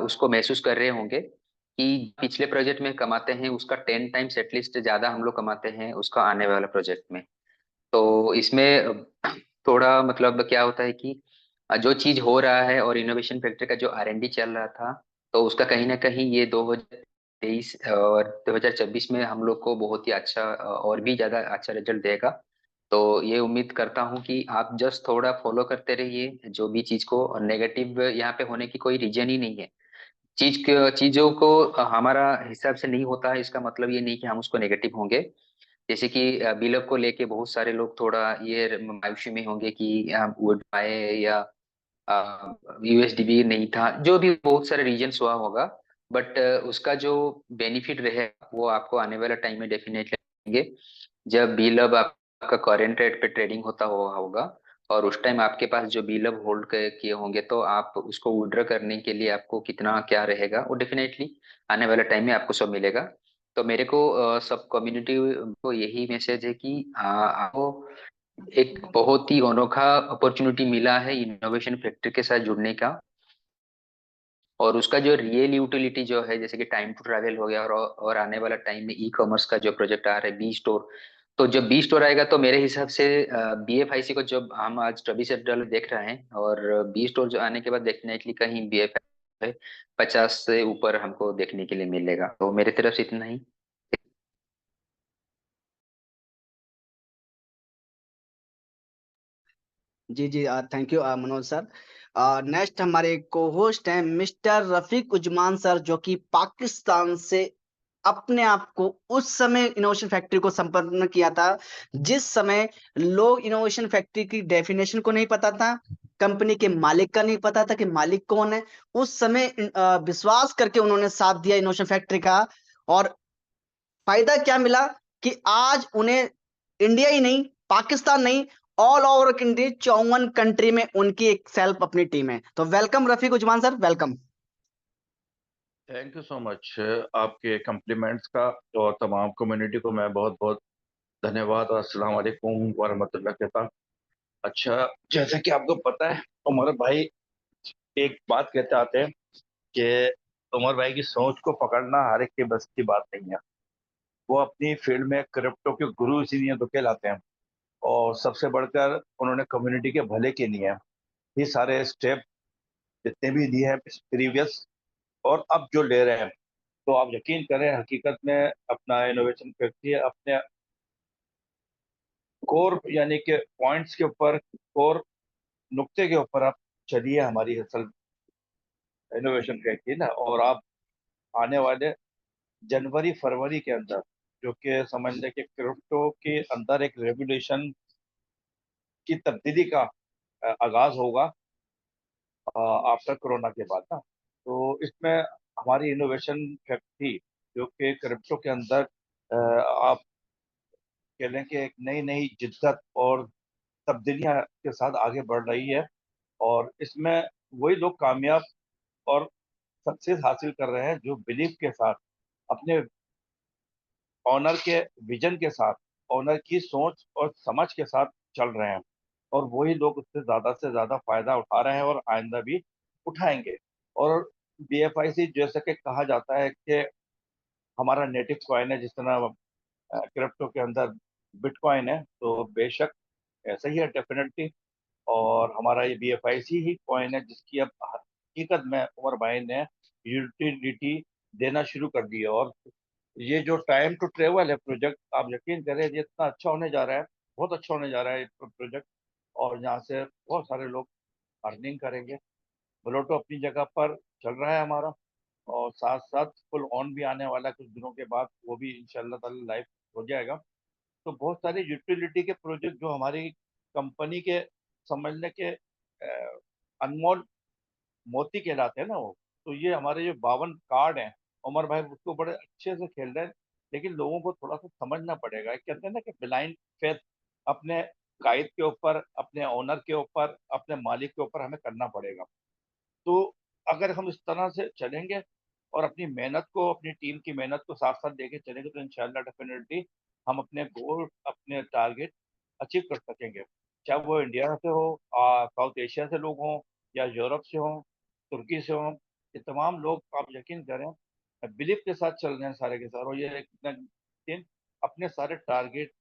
उसको महसूस कर रहे होंगे कि पिछले प्रोजेक्ट में कमाते हैं उसका 10 टाइम्स एटलीस्ट ज्यादा हम लोग कमाते हैं उसका आने वाला प्रोजेक्ट में। तो इसमें थोड़ा मतलब क्या होता है कि जो चीज हो रहा है और इनोवेशन फैक्टर का जो R&D चल रहा था, तो उसका कहीं ना कहीं ये 2023 और 2026 में हम लोग को बहुत ही अच्छा और भी ज्यादा अच्छा रिजल्ट देगा। तो ये उम्मीद करता हूँ कि आप जस्ट थोड़ा फॉलो करते रहिए जो भी चीज को, और नेगेटिव यहाँ पे होने की कोई रीजन ही नहीं है। चीजों को हमारा हिसाब से नहीं होता है, इसका मतलब ये नहीं कि हम उसको नेगेटिव होंगे। जैसे कि बिलव को लेके बहुत सारे लोग थोड़ा ये मायूसी में होंगे कि वुड पाए या USDB नहीं था, जो भी बहुत सारे रीजंस हुआ होगा, बट उसका जो बेनिफिट रहे वो आपको आने वाला टाइम में डेफिनेटली देंगे। जब बिलव आपका करेंट रेट पे ट्रेडिंग होता हुआ होगा, और उस टाइम आपके पास जो बिलव होल्ड किए होंगे, तो आप उसको विड्रॉ करने के लिए आपको कितना क्या रहेगा वो डेफिनेटली आने वाले टाइम में आपको सब मिलेगा। तो मेरे को सब कम्युनिटी को यही मैसेज है कि आपको एक बहुत ही अनोखा अपॉर्चुनिटी मिला है इनोवेशन फैक्ट्री के साथ जुड़ने का। और उसका जो रियल यूटिलिटी जो है, जैसे कि टाइम टू ट्रैवल हो गया, और आने वाला टाइम में ई कॉमर्स का जो प्रोजेक्ट आ रहा है बी स्टोर। तो जब बी स्टोर आएगा तो मेरे हिसाब से BFIC को जब हम आज $24 देख रहे हैं, और बी स्टोर जो आने के बाद डेफिनेटली कहीं BFI 50 से ऊपर हमको देखने के लिए मिलेगा। तो मेरे तरफ से इतना ही। जी जी, thank you Manoj sir. Next हमारे को होस्ट हैं मिस्टर रफीक उजमान सर, जो कि पाकिस्तान से अपने आप को उस समय इनोवेशन फैक्ट्री को संपन्न किया था जिस समय लोग इनोवेशन फैक्ट्री की डेफिनेशन को नहीं पता था, कंपनी के मालिक का नहीं पता था कि मालिक कौन है। उस समय विश्वास करके उन्होंने साथ दिया इनोवेशन फैक्ट्री का, और फायदा क्या मिला कि आज उन्हें इंडिया ही नहीं, पाकिस्तान नहीं, ऑल ओवर इंडिया 54 कंट्री में उनकी एक सेल्फ अपनी टीम है। तो welcome Rafiq Uzman sir, welcome. Thank you so much आपके कम्प्लीमेंट्स का, और तमाम कम्युनिटी को मैं बहुत बहुत धन्यवाद और अस्सलाम वालेकुम वरहमतुल्लाह कहता। अच्छा, जैसे कि आपको पता है, उमर भाई एक बात कहते आते हैं कि उमर भाई की सोच को पकड़ना हर एक के बस की बात नहीं है। वो अपनी फील्ड में क्रिप्टो के गुरु इसीलिए तो कहलाते हैं, और सबसे बढ़कर उन्होंने कम्युनिटी के भले के लिए ये सारे स्टेप जितने भी लिए हैं प्रीवियस और अब जो ले रहे हैं, तो आप यकीन करें हकीकत में अपना इनोवेशन फैक्ट्री अपने कोर यानी कि पॉइंट्स के ऊपर, कोर नुक्ते के ऊपर आप चलिए हमारी असल इनोवेशन फैक्ट्री ना। और आप आने वाले जनवरी फरवरी के अंदर, जो कि समझ लें कि क्रिप्टो के अंदर एक रेगुलेशन की तब्दीली का आगाज होगा आफ्टर कोरोना के बाद ना। तो इसमें हमारी इनोवेशन फैक्ट्री जो कि क्रिप्टो के अंदर आप कह लें कि एक नई नई जिद्दत और तब्दीलियां के साथ आगे बढ़ रही है। और इसमें वही लोग कामयाब और सक्सेस हासिल कर रहे हैं जो बिलीफ के साथ, अपने ऑनर के विजन के साथ, ऑनर की सोच और समझ के साथ चल रहे हैं। और वही लोग उससे से ज्यादा फायदा उठा रहे हैं और आइंदा भी उठाएंगे। और BFIC जैसे कि कहा जाता है कि हमारा नेटिव कॉइन है, जिस तरह क्रिप्टो के अंदर बिटकॉइन है, तो बेशक ऐसा ही है डेफिनेटली। और हमारा ये BFIC ही कॉइन है जिसकी अब हकीकत में उमर भाई ने यूटिलिटी देना शुरू कर दी है। और ये जो टाइम टू ट्रेवल है प्रोजेक्ट, आप यकीन करें ये इतना अच्छा होने जा रहा है, बहुत अच्छा होने जा रहा है ये प्रोजेक्ट। और यहाँ से बहुत सारे लोग अर्निंग करेंगे। ब्लोटो अपनी जगह पर चल रहा है हमारा, और साथ साथ फुल ऑन भी आने वाला है कुछ दिनों के बाद, वो भी इंशाल्लाह ताला लाइव हो जाएगा। तो बहुत सारी यूटिलिटी के प्रोजेक्ट जो हमारी कंपनी के समझने के अनमोल मोती कहलाते हैं ना वो, तो ये हमारे जो 52 कार्ड हैं, उमर भाई उसको बड़े अच्छे से खेल रहे हैं। लेकिन लोगों को थोड़ा सा समझना पड़ेगा, कहते हैं ना कि ब्लाइंड फेथ, अपने गाइड के ऊपर, अपने ओनर के ऊपर, अपने मालिक के ऊपर हमें करना पड़ेगा। तो अगर हम इस तरह से चलेंगे और अपनी मेहनत को, अपनी टीम की मेहनत को साथ साथ लेके चलेंगे, तो इंशाल्लाह डेफिनेटली हम अपने गोल, अपने टारगेट अचीव कर सकेंगे। चाहे वो इंडिया से हो, साउथ एशिया से लोग हों, या यूरोप से हों, तुर्की से हों, ये तमाम लोग आप यकीन करें बिलीफ के साथ चल रहे हैं सारे के सारे, और ये दिन अपने सारे टारगेट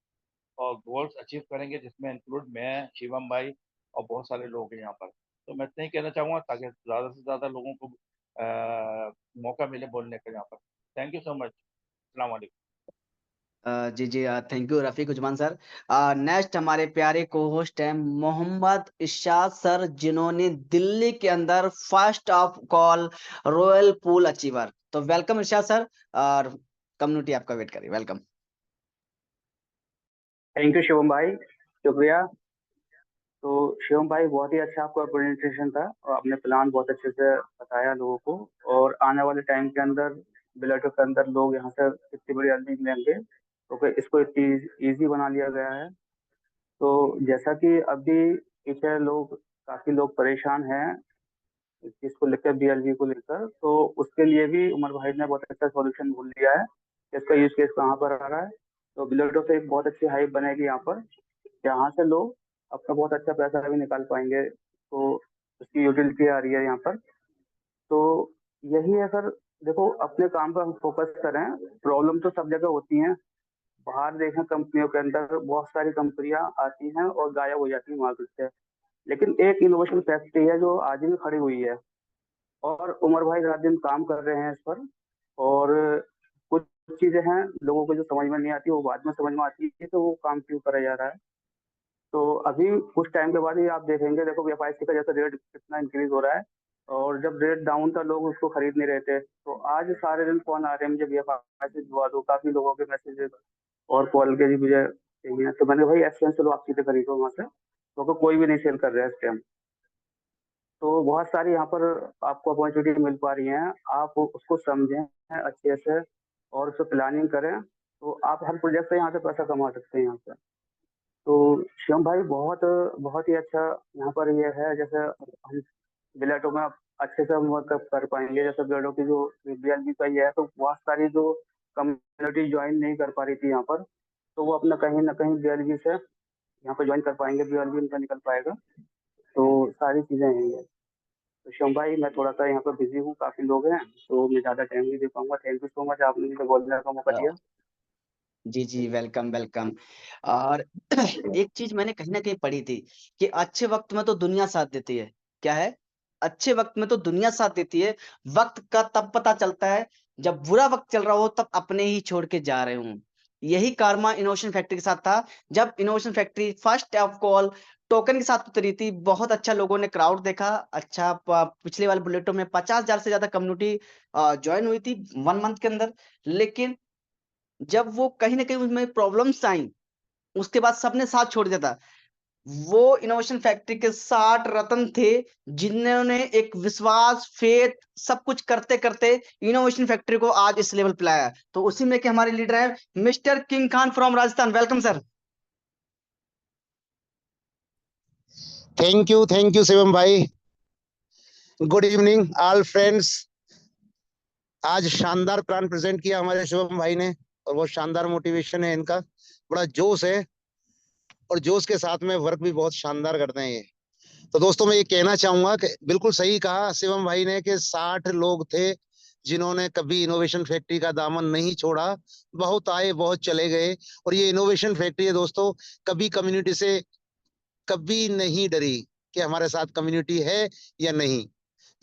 और गोल्स अचीव करेंगे, जिसमें इंक्लूड मैं, शिवम भाई और बहुत सारे लोग हैं यहाँ पर। तो मैं इतना ही कहना चाहूंगा ताकि ज़्यादा से ज़्यादा लोगों को मौका मिले बोलने का यहाँ पर। Thank you so much. अस्सलाम वालेकुम। जी जी, thank you Rafiq Uzman sir. Next हमारे प्यारे को होस्ट हैं मोहम्मद इरशाद सर, जिन्होंने दिल्ली के अंदर first of call royal pool achiever. तो वेलकम इरशाद सर, और कम्युनिटी आपका वेट करिए, वेलकम। थैंक यू शिवम भाई, शुक्रिया। तो शिवम भाई बहुत ही अच्छा आपका प्रेजेंटेशन था, और आपने प्लान बहुत अच्छे से बताया लोगों को। और आने वाले टाइम के अंदर बिलेटो के अंदर लोग यहाँ से इतनी बड़ी अर्निंग लेंगे, तो इसको इतनी ईजी बना लिया गया है। तो जैसा कि अभी पीछे लोग, काफी लोग परेशान हैं इस चीज को लेकर, BLV को लेकर, तो उसके लिए भी उमर भाई ने बहुत अच्छा सॉल्यूशन ढूंढ लिया है। इसका यूज केस कहाँ पर आ रहा है, तो बिलेटो से एक बहुत अच्छी हाइप बनेगी यहाँ पर, जहाँ से लोग अपना बहुत अच्छा पैसा भी निकाल पाएंगे। तो उसकी यूटिलिटी आ रही है यहाँ पर। तो यही है सर। देखो, अपने काम पर हम फोकस करें। प्रॉब्लम तो सब जगह होती हैं। बाहर देखें कंपनियों के अंदर बहुत सारी कंपनियां आती हैं और गायब हो जाती हैं मार्केट से। लेकिन एक इनोवेशन फैक्ट्री है जो आज भी खड़ी हुई है, और उमर भाई रात दिन काम कर रहे हैं इस पर। और कुछ चीजें हैं लोगों को जो समझ में नहीं आती, वो बाद में समझ में आती है, तो वो काम क्यों करा जा रहा है। तो अभी कुछ टाइम के बाद ही आप देखेंगे, देखो BFIC का जैसे रेट कितना इंक्रीज हो रहा है, और जब रेट डाउन था लोग उसको खरीद नहीं रहे थे, तो आज सारे दिन फोन आ रहे हैं मुझे BFIC दिलवा दो, काफी लोगों के मैसेजेस और कॉल के भी मुझे चाहिए। तो मैंने भाई एक्सचेंज चलो आप सीधे खरीदो वहाँ से, क्योंकि कोई भी नहीं सेल कर रहा है इस टाइम। तो बहुत सारी यहाँ पर आपको अपॉर्चुनिटी मिल पा रही हैं, आप उसको समझें अच्छे से और उस पर प्लानिंग करें, तो आप हर प्रोजेक्ट से यहाँ से पैसा कमा सकते हैं यहाँ से। तो शिवम भाई बहुत बहुत ही अच्छा यहाँ पर ये है, जैसे हम बिलेटो में अच्छे से हम वर्क कर पाएंगे। जैसे बिलेटो की जो BLB का ये है, तो बहुत सारी जो कम्युनिटी ज्वाइन नहीं कर पा रही थी यहाँ पर, तो वो अपना कहीं ना कहीं BLB से यहाँ पर ज्वाइन कर पाएंगे, BLB उनका निकल पाएगा। तो सारी चीज़ें हैं ये। तो शिवम भाई मैं थोड़ा सा यहाँ पर बिजी हूँ, काफ़ी लोग हैं, तो मैं ज़्यादा टाइम नहीं दे पाऊंगा। थैंक यू सो मच, आपने मुझे बोलने का मौका दिया। जी जी, वेलकम वेलकम। और एक चीज मैंने कहीं ना कहीं पढ़ी थी कि अच्छे वक्त में तो दुनिया साथ देती है। क्या है? अच्छे वक्त में तो दुनिया साथ देती है, वक्त का तब पता चलता है जब बुरा वक्त चल रहा हो, तब अपने ही छोड़ के जा रहे हूँ। यही कार्मा इनोवेशन फैक्ट्री के साथ था। जब innovation factory first of call token के साथ उतरी थी, बहुत अच्छा लोगों ने क्राउड देखा। अच्छा, पिछले वाले बुलेटों में 50,000 से ज्यादा कम्युनिटी ज्वाइन हुई थी 1 मंथ के अंदर। लेकिन जब वो कहीं ना कहीं उसमें प्रॉब्लम्स आई, उसके बाद सबने साथ छोड़ दिया था। वो इनोवेशन फैक्ट्री के 60 रत्न थे, जिन्होंने एक विश्वास, फेथ, सब कुछ करते करते इनोवेशन फैक्ट्री को आज इस लेवल पे लाया। तो उसी में के हमारे लीडर है mister King Khan from Rajasthan. Welcome sir. Thank you Shivam भाई। Good evening all friends. आज शानदार प्लान प्रेजेंट किया हमारे शिवम भाई ने, और बहुत शानदार मोटिवेशन है इनका, बड़ा जोश है, और जोश के साथ में वर्क भी बहुत शानदार करते हैं ये। तो दोस्तों मैं ये कहना चाहूंगा कि बिल्कुल सही कहा शिवम भाई ने कि 60 लोग थे जिन्होंने कभी इनोवेशन फैक्ट्री का दामन नहीं छोड़ा। बहुत आए बहुत चले गए, और ये इनोवेशन फैक्ट्री है दोस्तों, कभी कम्युनिटी से कभी नहीं डरी कि हमारे साथ कम्युनिटी है या नहीं।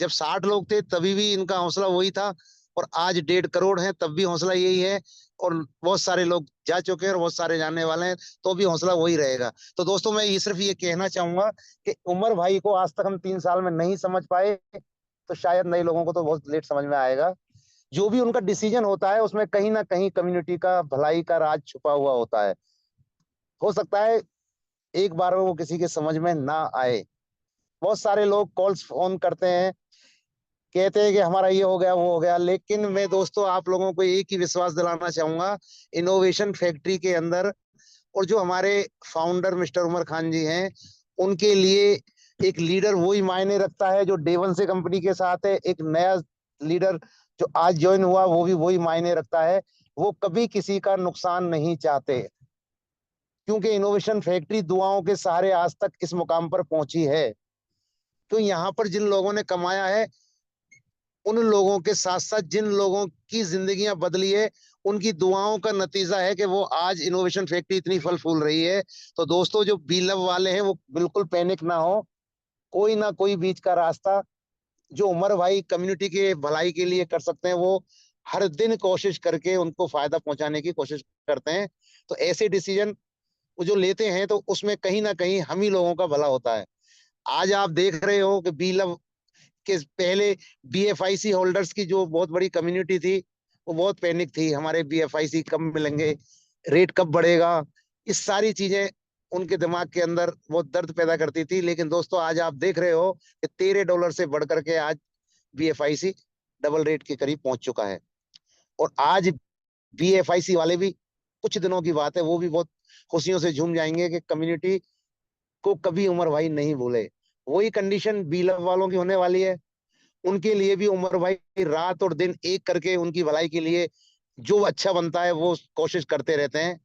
जब 60 लोग थे तभी भी इनका हौसला वही था, और आज 1.5 करोड़ है तब भी हौसला यही है, और बहुत सारे लोग जा चुके हैं और बहुत सारे जाने वाले हैं, तो भी हौसला वही रहेगा। तो दोस्तों मैं ये सिर्फ ये कहना चाहूंगा कि उमर भाई को आज तक हम 3 साल में नहीं समझ पाए, तो शायद नए लोगों को तो बहुत लेट समझ में आएगा। जो भी उनका डिसीजन होता है उसमें कहीं ना कहीं कम्युनिटी का भलाई का राज छुपा हुआ होता है। हो सकता है एक बार में वो किसी के समझ में ना आए। बहुत सारे लोग कॉल्स फोन करते हैं, कहते हैं कि हमारा ये हो गया वो हो गया, लेकिन मैं दोस्तों आप लोगों को एक ही विश्वास दिलाना चाहूंगा, इनोवेशन फैक्ट्री के अंदर, और जो हमारे फाउंडर मिस्टर उमर खान जी हैं, उनके लिए एक लीडर वही मायने रखता है जो डे 1 से कंपनी के साथ है। एक नया लीडर जो आज ज्वाइन हुआ वो भी वही मायने रखता है। वो कभी किसी का नुकसान नहीं चाहते, क्योंकि इनोवेशन फैक्ट्री दुआओं के सहारे आज तक इस मुकाम पर पहुंची है। तो यहाँ पर जिन लोगों ने कमाया है, उन लोगों के साथ साथ जिन लोगों की जिंदगियां बदली है, उनकी दुआओं का नतीजा है कि वो आज इनोवेशन फैक्ट्री इतनी फल फूल रही है। तो दोस्तों जो बी लव वाले हैं वो बिल्कुल पैनिक ना हो, कोई ना कोई बीच का रास्ता जो उमर भाई कम्युनिटी के भलाई के लिए कर सकते हैं, वो हर दिन कोशिश करके उनको फायदा पहुंचाने की कोशिश करते हैं। तो ऐसे डिसीजन वो जो लेते हैं, तो उसमें कहीं ना कहीं हम ही लोगों का भला होता है। आज आप देख रहे हो कि बी लव के पहले BFIC होल्डर्स की जो बहुत बड़ी कम्युनिटी थी, वो बहुत पैनिक थी, हमारे BFIC कब मिलेंगे, रेट कब बढ़ेगा, इस सारी चीजें उनके दिमाग के अंदर बहुत दर्द पैदा करती थी। लेकिन दोस्तों आज आप देख रहे हो कि $13 से बढ़ करके आज BFIC डबल रेट के करीब पहुंच चुका है। और आज BFIC वाले भी, कुछ दिनों की बात है, वो भी बहुत खुशियों से झूम जाएंगे कि कम्युनिटी को कभी उमर भाई नहीं भूले। वही कंडीशन बी लव वालों की होने वाली है। उनके लिए भी उमर भाई रात और दिन एक करके उनकी भलाई के लिए जो अच्छा बनता है वो कोशिश करते रहते हैं।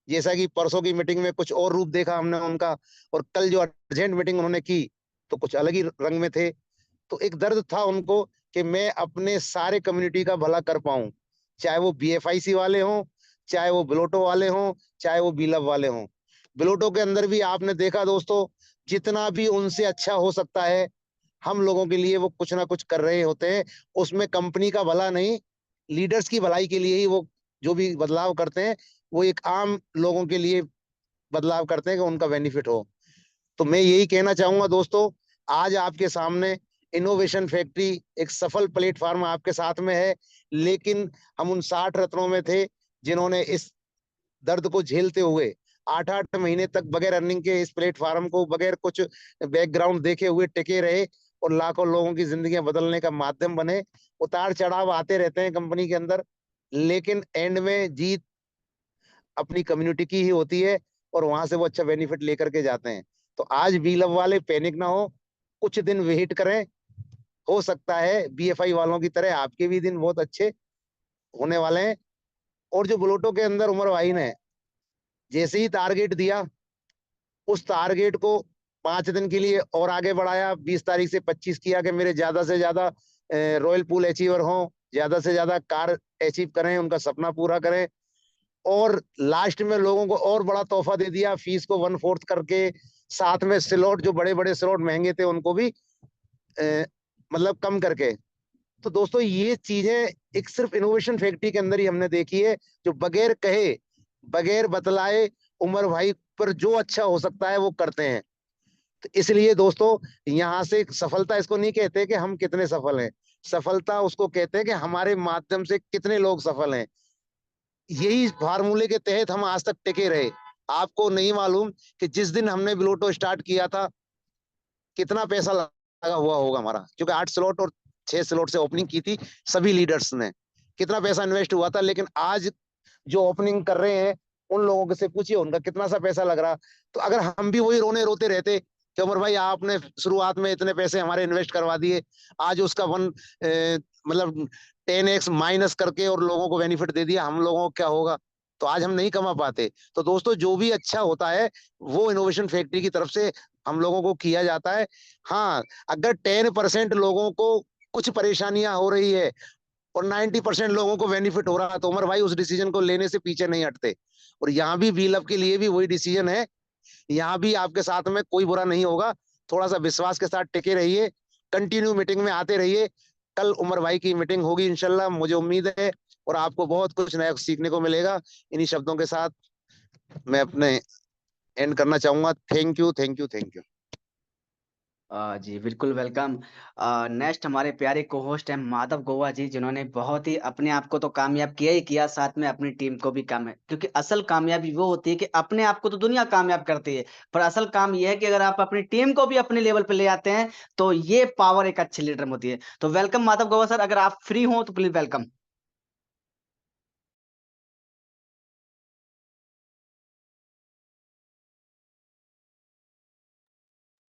जैसा कि परसों की मीटिंग में कुछ और रूप देखा हमने उनका, और कल जो अर्जेंट मीटिंग उन्होंने की तो कुछ अलग ही रंग में थे। तो एक दर्द था उनको कि मैं अपने सारे कम्युनिटी का भला कर पाऊं, चाहे वो BFIC वाले हों, चाहे वो बिलोटो वाले हों, चाहे वो बीलव वाले हों। बिलोटो के अंदर भी आपने देखा दोस्तों, जितना भी उनसे अच्छा हो सकता है हम लोगों के लिए वो कुछ ना कुछ कर रहे होते हैं। उसमें कंपनी का भला नहीं, लीडर्स की भलाई के लिए ही वो जो भी बदलाव करते हैं, वो एक आम लोगों के लिए बदलाव करते हैं कि उनका बेनिफिट हो। तो मैं यही कहना चाहूंगा दोस्तों, आज आपके सामने इनोवेशन फैक्ट्री एक सफल प्लेटफॉर्म आपके साथ में है, लेकिन हम उन 60 रत्नों में थे जिन्होंने इस दर्द को झेलते हुए 8-8 महीने तक बगैर अर्निंग के इस प्लेटफॉर्म को बगैर कुछ बैकग्राउंड देखे हुए टिके रहे और लाखों लोगों की जिंदगियां बदलने का माध्यम बने। उतार चढ़ाव आते रहते हैं कंपनी के अंदर, लेकिन एंड में जीत अपनी कम्युनिटी की ही होती है और वहां से वो अच्छा बेनिफिट लेकर के जाते हैं। तो आज बी लव वाले पैनिक ना हो, कुछ दिन वेट करें, हो सकता है बीएफआई वालों की तरह आपके भी दिन बहुत अच्छे होने वाले हैं। और जो बुलेटो के अंदर उमर भाई ने जैसे ही टारगेट दिया, उस टारगेट को 5 दिन के लिए और आगे बढ़ाया, 20 तारीख से 25 किया कि मेरे ज्यादा से ज्यादा रॉयल पूल अचीवर हों, ज्यादा से ज्यादा कार अचीव करें, उनका सपना पूरा करें। और लास्ट में लोगों को और बड़ा तोहफा दे दिया, फीस को 1/4 करके, साथ में स्लॉट जो बड़े बड़े स्लॉट महंगे थे उनको भी मतलब कम करके। तो दोस्तों ये चीजें एक सिर्फ इनोवेशन फैक्ट्री के अंदर ही हमने देखी है, जो बगैर कहे बगैर बतलाए उमर भाई पर जो अच्छा हो सकता है वो करते हैं। तो इसलिए दोस्तों यहाँ से सफलता इसको नहीं कहते कि हम कितने सफल हैं, सफलता उसको कहते हैं कि हमारे माध्यम से कितने लोग सफल हैं। यही फार्मूले के तहत हम आज तक टिके रहे। आपको नहीं मालूम कि जिस दिन हमने बिलोटो स्टार्ट किया था कितना पैसा लगा हुआ होगा हमारा, क्योंकि 8 स्लॉट और 6 स्लॉट से ओपनिंग की थी सभी लीडर्स ने, कितना पैसा इन्वेस्ट हुआ था। लेकिन आज जो ओपनिंग कर रहे हैं उन लोगों से पूछिए उनका कितना सा पैसा लग रहा। तो अगर हम भी वही रोने रोते रहते कि उमर भाई आपने शुरुआत में इतने पैसे हमारे इन्वेस्ट करवा दिए, आज उसका मतलब 10x माइनस करके और लोगों को बेनिफिट दे दिया, हम लोगों को क्या होगा? तो आज हम नहीं कमा पाते। तो दोस्तों जो भी अच्छा होता है वो इनोवेशन फैक्ट्री की तरफ से हम लोगों को किया जाता है। हाँ, अगर 10% लोगों को कुछ परेशानियां हो रही है और 90% लोगों को बेनिफिट हो रहा है, तो उमर भाई उस डिसीजन को लेने से पीछे नहीं हटते। और यहाँ भी वी लव के लिए भी वही डिसीजन है, यहाँ भी आपके साथ में कोई बुरा नहीं होगा। थोड़ा सा विश्वास के साथ टिके रहिए, कंटिन्यू मीटिंग में आते रहिए। कल उमर भाई की मीटिंग होगी इंशाल्लाह, मुझे उम्मीद है, और आपको बहुत कुछ नया सीखने को मिलेगा। इन्हीं शब्दों के साथ मैं अपने एंड करना चाहूंगा। Thank you, thank you, thank you. जी बिल्कुल वेलकम। नेक्स्ट हमारे प्यारे को होस्ट हैं माधव गोवा जी, जिन्होंने बहुत ही अपने आप को तो कामयाब किया ही किया, साथ में अपनी टीम को भी कामयाब, क्योंकि असल कामयाबी वो होती है कि अपने आप को तो दुनिया कामयाब करती है, पर असल काम ये है कि अगर आप अपनी टीम को भी अपने लेवल पे ले आते हैं तो ये पावर एक अच्छे लीडर में होती है। तो वेलकम माधव गोवा सर, अगर आप फ्री हो तो प्लीज वेलकम।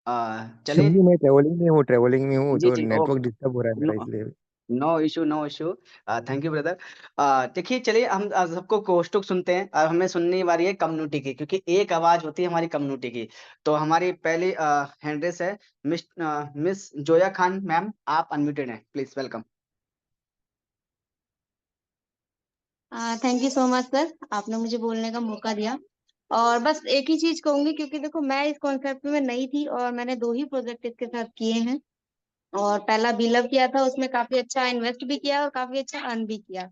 चलिए। शिवजी मैं ट्रेवलिंग में हूँ जी तो जी, नेटवर्क डिस्टर्ब हो रहा है मेरा, नो इसलिए। No issue no issue. Thank you brother. देखिए चलिए हम सबको कोष्टक सुनते हैं, और हमें सुनने वाली है कम्युनिटी की, क्योंकि एक आवाज होती है हमारी कम्युनिटी की। तो हमारी पहली हैंड्रेस है मिस जोया खान मैम, आप अनम्यूटेड हैं, please welcome. Thank you so much sir, आपने मुझे बोलने का मौका दिया। और बस एक ही चीज कहूंगी, क्योंकि देखो मैं इस कॉन्सेप्ट में नई थी और मैंने 2 ही प्रोजेक्ट इसके साथ किए हैं। और पहला बिलव किया था, उसमें काफी अच्छा इन्वेस्ट भी किया और काफी अच्छा अर्न भी किया।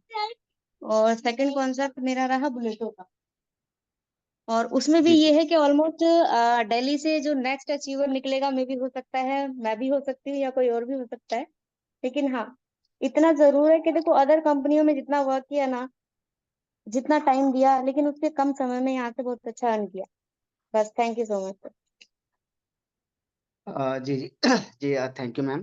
और सेकंड कॉन्सेप्ट मेरा रहा बुलेटो का, और उसमें भी जी ये है कि ऑलमोस्ट दिल्ली से जो नेक्स्ट अचीवर निकलेगा, मे भी हो सकता है मैं भी हो सकती हूँ या कोई और भी हो सकता है। लेकिन हाँ, इतना जरूर है कि देखो अदर कंपनियों में जितना वर्क किया ना, जितना टाइम दिया, लेकिन उससे कम समय में यहाँ से बहुत अच्छा अर्न किया। बस थैंक यू सो मच। जी जी जी, थैंक यू मैम।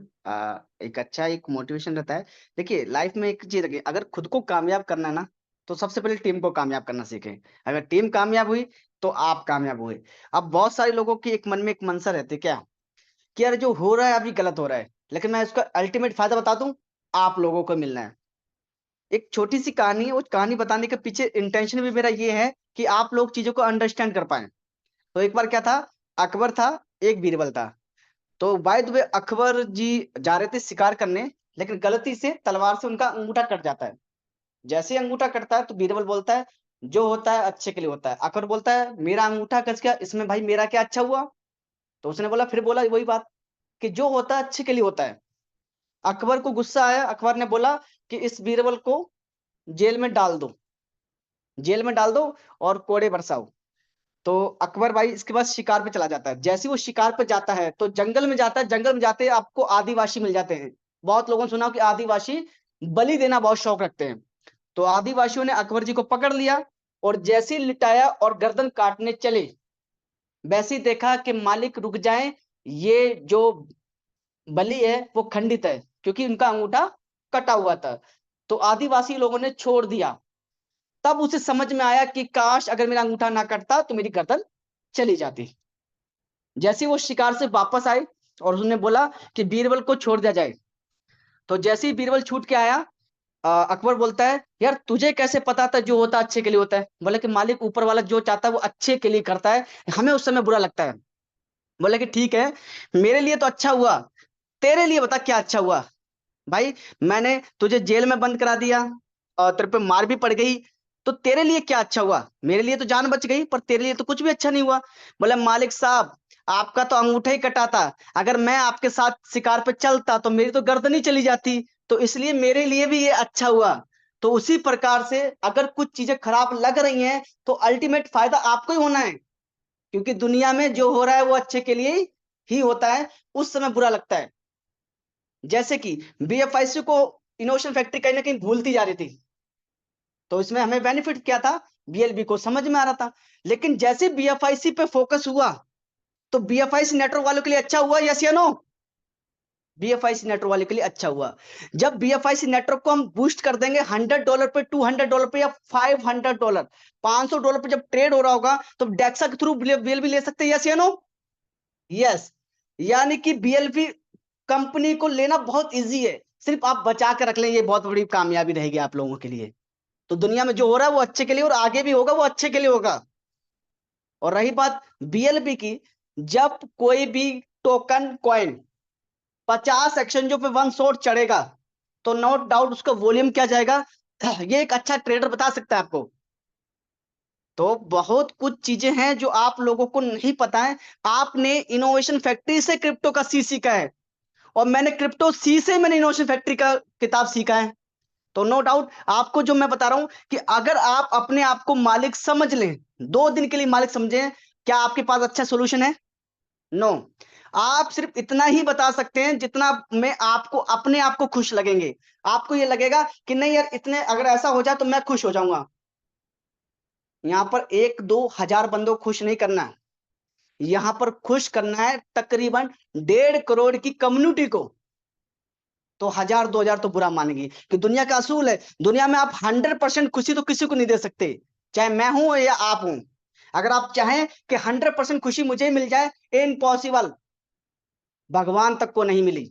एक अच्छा एक मोटिवेशन रहता है। देखिए लाइफ में एक चीज रखिए, अगर खुद को कामयाब करना है ना, तो सबसे पहले टीम को कामयाब करना सीखें। अगर टीम कामयाब हुई तो आप कामयाब हुए। अब बहुत सारे लोगों की एक मन में एक मनसा रहती है क्या, कि यार जो हो रहा है अभी गलत हो रहा है, लेकिन मैं इसका अल्टीमेट फायदा बता दूं, आप लोगों को मिलना है। एक छोटी सी कहानी है, उस कहानी बताने के पीछे इंटेंशन भी मेरा ये है कि आप लोग चीजों को अंडरस्टैंड कर पाए। तो एक बार क्या था, अकबर था, एक बीरबल था। तो बाय द वे अकबर जी जा रहे थे शिकार करने, लेकिन गलती से तलवार से उनका अंगूठा कट जाता है। जैसे ही अंगूठा कटता है तो बीरबल बोलता है जो होता है अच्छे के लिए होता है। अकबर बोलता है मेरा अंगूठा कट गया, इसमें भाई मेरा क्या अच्छा हुआ? तो उसने बोला, फिर बोला वही बात कि जो होता है अच्छे के लिए होता है। अकबर को गुस्सा आया, अकबर ने बोला कि इस बीरबल को जेल में डाल दो, जेल में डाल दो और कोड़े बरसाओ। तो अकबर भाई इसके बाद शिकार पे चला जाता है। जैसे वो शिकार पे जाता है तो जंगल में जाता है, जंगल में जाते आपको आदिवासी मिल जाते हैं। बहुत लोगों ने सुना कि आदिवासी बलि देना बहुत शौक रखते हैं। तो आदिवासियों ने अकबर जी को पकड़ लिया और जैसे ही लिटाया और गर्दन काटने चले, वैसे ही देखा कि मालिक रुक जाएं, ये जो बलि है वो खंडित है, क्योंकि उनका अंगूठा कटा हुआ था। तो आदिवासी लोगों ने छोड़ दिया। तब उसे समझ में आया कि काश अगर मेरा अंगूठा ना कटता तो मेरी गर्दन चली जाती। जैसे ही वो शिकार से वापस आए और उसने बोला कि बीरबल को छोड़ दिया जाए, तो जैसे ही बीरबल छूट के आया, अकबर बोलता है यार तुझे कैसे पता था जो होता अच्छे के लिए होता है? बोले कि मालिक ऊपर वाला जो चाहता है वो अच्छे के लिए करता है, हमें उस समय बुरा लगता है। बोले कि ठीक है, मेरे लिए तो अच्छा हुआ, तेरे लिए बता क्या अच्छा हुआ? भाई मैंने तुझे जेल में बंद करा दिया और तेरे पे मार भी पड़ गई, तो तेरे लिए क्या अच्छा हुआ? मेरे लिए तो जान बच गई, पर तेरे लिए तो कुछ भी अच्छा नहीं हुआ। बोले मालिक साहब, आपका तो अंगूठा ही कटा था, अगर मैं आपके साथ शिकार पे चलता तो मेरी तो गर्दन ही चली जाती, तो इसलिए मेरे लिए भी ये अच्छा हुआ। तो उसी प्रकार से अगर कुछ चीजें खराब लग रही हैं तो अल्टीमेट फायदा आपको ही होना है, क्योंकि दुनिया में जो हो रहा है वो अच्छे के लिए ही होता है, उस समय बुरा लगता है। जैसे कि बीएफआईसी को इनोवेशन फैक्ट्री कहीं ना कहीं भूलती जा रही थी, तो इसमें हमें बेनिफिट क्या था? बीएलबी को समझ में आ रहा था। लेकिन जैसे बीएफआईसी पे फोकस हुआ तो बीएफआईसी नेटवर्क वालों के लिए अच्छा हुआ, यस या नो? बीएफआईसी नेटवर्क वाले के लिए अच्छा हुआ। जब बीएफआईसी नेटवर्क को हम बूस्ट कर देंगे $100 पे, $200 पे या $500, $500 पे जब ट्रेड हो रहा होगा तो डेक्सा के थ्रू बीएलबी ले सकते हैं, यस या नो? यस। यानी कि बीएलबी कंपनी को लेना बहुत इजी है, सिर्फ आप बचा के रख लें, ये बहुत बड़ी कामयाबी रहेगी आप लोगों के लिए। तो दुनिया में जो हो रहा है वो अच्छे के लिए, और आगे भी होगा वो अच्छे के लिए होगा। और रही बात बीएलबी की, जब कोई भी टोकन कॉइन 50 एक्सचेंजों पे वन शॉट चढ़ेगा तो नो डाउट उसका वॉल्यूम क्या जाएगा, ये एक अच्छा ट्रेडर बता सकता है आपको। तो बहुत कुछ चीजें हैं जो आप लोगों को नहीं पता है। आपने इनोवेशन फैक्ट्री से क्रिप्टो का सी सीखा है, और मैंने क्रिप्टो सी से मैंने इनोवेशन फैक्ट्री का किताब सीखा है। तो नो डाउट आपको जो मैं बता रहा हूं कि अगर आप अपने आप को मालिक समझ लें, 2 दिन के लिए मालिक समझें, क्या आपके पास अच्छा सोल्यूशन है? नो। आप सिर्फ इतना ही बता सकते हैं जितना में आपको अपने आप को खुश लगेंगे। आपको ये लगेगा कि नहीं यार, इतने अगर ऐसा हो जाए तो मैं खुश हो जाऊंगा। यहां पर 1-2 हजार बंदों को खुश नहीं करना है, यहां पर खुश करना है तकरीबन 1.5 करोड़ की कम्युनिटी को। तो 1000-2000 तो बुरा मानेंगे कि दुनिया का असूल है, दुनिया में आप 100% खुशी तो किसी को नहीं दे सकते, चाहे मैं हूं या आप हूं। अगर आप चाहें कि 100% खुशी मुझे मिल जाए, इम्पॉसिबल, भगवान तक को नहीं मिली।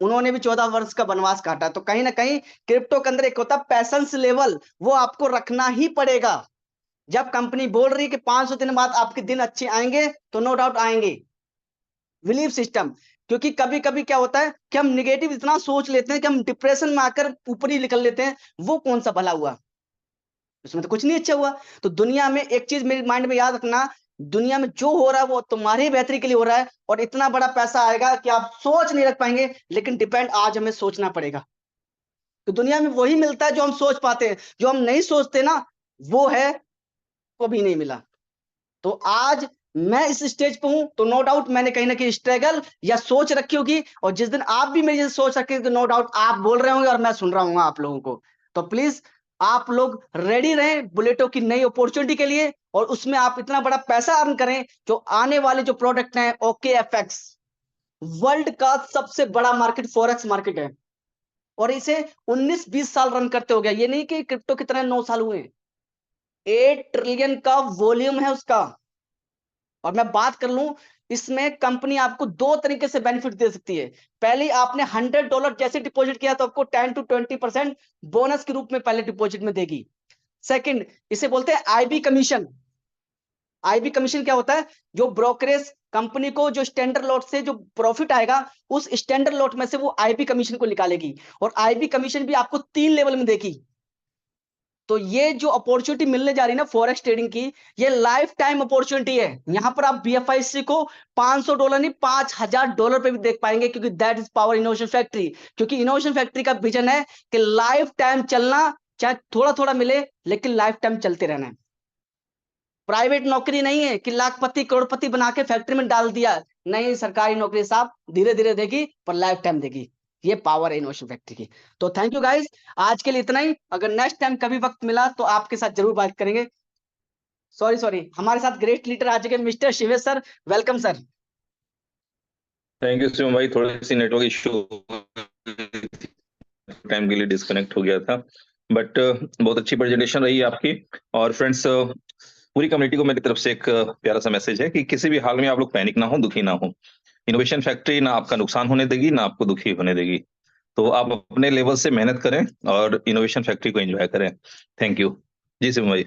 उन्होंने भी 14 वर्ष का वनवास काटा। तो कहीं ना कहीं क्रिप्टो के अंदर एक होता है पैशंस लेवल, वो आपको रखना ही पड़ेगा। जब कंपनी बोल रही है कि 500 दिन बाद आपके दिन अच्छे आएंगे, तो नो डाउट आएंगे। बिलीव सिस्टम, क्योंकि कभी कभी क्या होता है कि हम निगेटिव इतना सोच लेते हैं कि हम डिप्रेशन में आकर ऊपर ही निकल लेते हैं, वो कौन सा भला हुआ, उसमें तो कुछ नहीं अच्छा हुआ। तो दुनिया में एक चीज मेरे माइंड में याद रखना, दुनिया में जो हो रहा है वो तुम्हारी बेहतरी के लिए हो रहा है, और इतना बड़ा पैसा आएगा कि आप सोच नहीं रख पाएंगे, लेकिन डिपेंड आज हमें सोचना पड़ेगा। तो दुनिया में वही मिलता है जो हम सोच पाते हैं, जो हम नहीं सोचते ना, वो है कभी नहीं मिला। तो आज मैं इस स्टेज पे हूं तो नो डाउट मैंने कहीं ना कहीं स्ट्रगल या सोच रखी होगी, और जिस दिन आप भी मेरी जैसे सोच रखे तो नो डाउट आप बोल रहे होंगे और मैं सुन रहा हूँ आप लोगों को। तो प्लीज आप लोग रेडी रहें बुलेटो की नई अपॉर्चुनिटी के लिए, और उसमें आप इतना बड़ा पैसा अर्न करें। जो आने वाले जो प्रोडक्ट हैं OKFX वर्ल्ड का सबसे बड़ा मार्केट फॉरेक्स मार्केट है, और इसे 19-20 साल रन करते हो गया। ये नहीं कि क्रिप्टो कितने 9 साल हुए, 8 ट्रिलियन का वॉल्यूम है उसका। और मैं बात कर लूं, इसमें कंपनी आपको 2 तरीके से बेनिफिट दे सकती है। पहले आपने $100 जैसे डिपॉजिट किया तो आपको 10-20% बोनस के रूप में पहले डिपॉजिट में देगी। सेकंड, इसे बोलते हैं आईबी कमीशन। आईबी कमीशन क्या होता है? जो ब्रोकरेज कंपनी को जो स्टैंडर्ड लॉट से जो प्रॉफिट आएगा, उस स्टैंडर्ड लॉट में से वो आईबी कमीशन को निकालेगी, और आईबी कमीशन भी आपको 3 लेवल में देगी। तो ये जो अपॉर्चुनिटी मिलने जा रही है ना फॉरेक्स ट्रेडिंग की, ये लाइफ टाइम अपॉर्चुनिटी है। यहां पर आप बीएफआईसी को $500 नहीं $5000 पे भी देख पाएंगे, क्योंकि that is power innovation factory. क्योंकि इनोवेशन फैक्ट्री का विजन है कि लाइफ टाइम चलना, चाहे थोड़ा थोड़ा मिले लेकिन लाइफ टाइम चलते रहना है। प्राइवेट नौकरी नहीं है कि लाखपति करोड़पति बना के फैक्ट्री में डाल दिया। नहीं, सरकारी नौकरी साहब धीरे धीरे देगी पर लाइफ टाइम देगी। ये पावर है इनोवेशन फैक्ट्री की। तो थैंक यू गाइस, आज के लिए इतना ही। अगर नेक्स्ट टाइम कभी वक्त मिला तो आपके साथ जरूर बात करेंगे। सॉरी, हमारे साथ ग्रेट लीडर आ चुके mister Shivesh sir, welcome sir. Thank you Shivam भाई, थोड़ी सी नेटवर्क इशू टाइम के लिए डिस्कनेक्ट हो गया था, बट बहुत अच्छी प्रेजेंटेशन रही आपकी। और फ्रेंड्स, पूरी कम्युनिटी को मेरी तरफ से एक प्यारा सा मैसेज है कि किसी भी हाल में आप लोग पैनिक ना हो, दुखी ना हो। इनोवेशन फैक्ट्री ना आपका नुकसान होने देगी, ना आपको दुखी होने देगी। तो आप अपने लेवल से मेहनत करें और इनोवेशन फैक्ट्री को एंजॉय करें। थैंक यू जी शिवम भाई।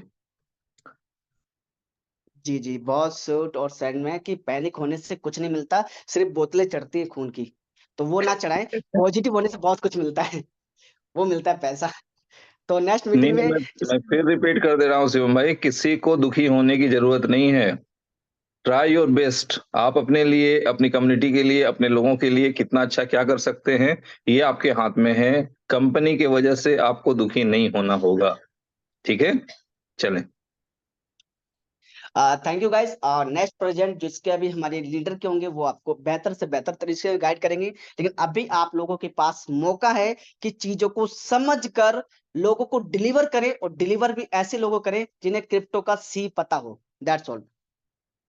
जी, बहुत शॉर्ट और सैड में कि पैनिक होने से कुछ नहीं मिलता, सिर्फ बोतलें चढ़ती है खून की, तो वो ना चढ़ाएं। पॉजिटिव होने से बहुत कुछ मिलता है, वो मिलता है पैसा। तो नेक्स्ट नहीं मीटिंग में मैं फिर रिपीट कर दे रहा हूँ शिवम भाई, किसी को दुखी होने की जरूरत नहीं है। Try your best. आप अपने लिए, अपनी कम्युनिटी के लिए, अपने लोगों के लिए कितना अच्छा क्या कर सकते हैं, ये आपके हाथ में है। कंपनी की वजह से आपको दुखी नहीं होना होगा, ठीक है? चलें। Thank you guys. और नेक्स्ट प्रेजेंट जिसके अभी हमारे लीडर के होंगे वो आपको बेहतर से बेहतर तरीके से गाइड करेंगे। लेकिन अभी आप लोगों के पास मौका है कि चीजों को समझकर लोगों को डिलीवर करें, और डिलीवर भी ऐसे लोगों करें जिन्हें क्रिप्टो का सी पता हो। That's all.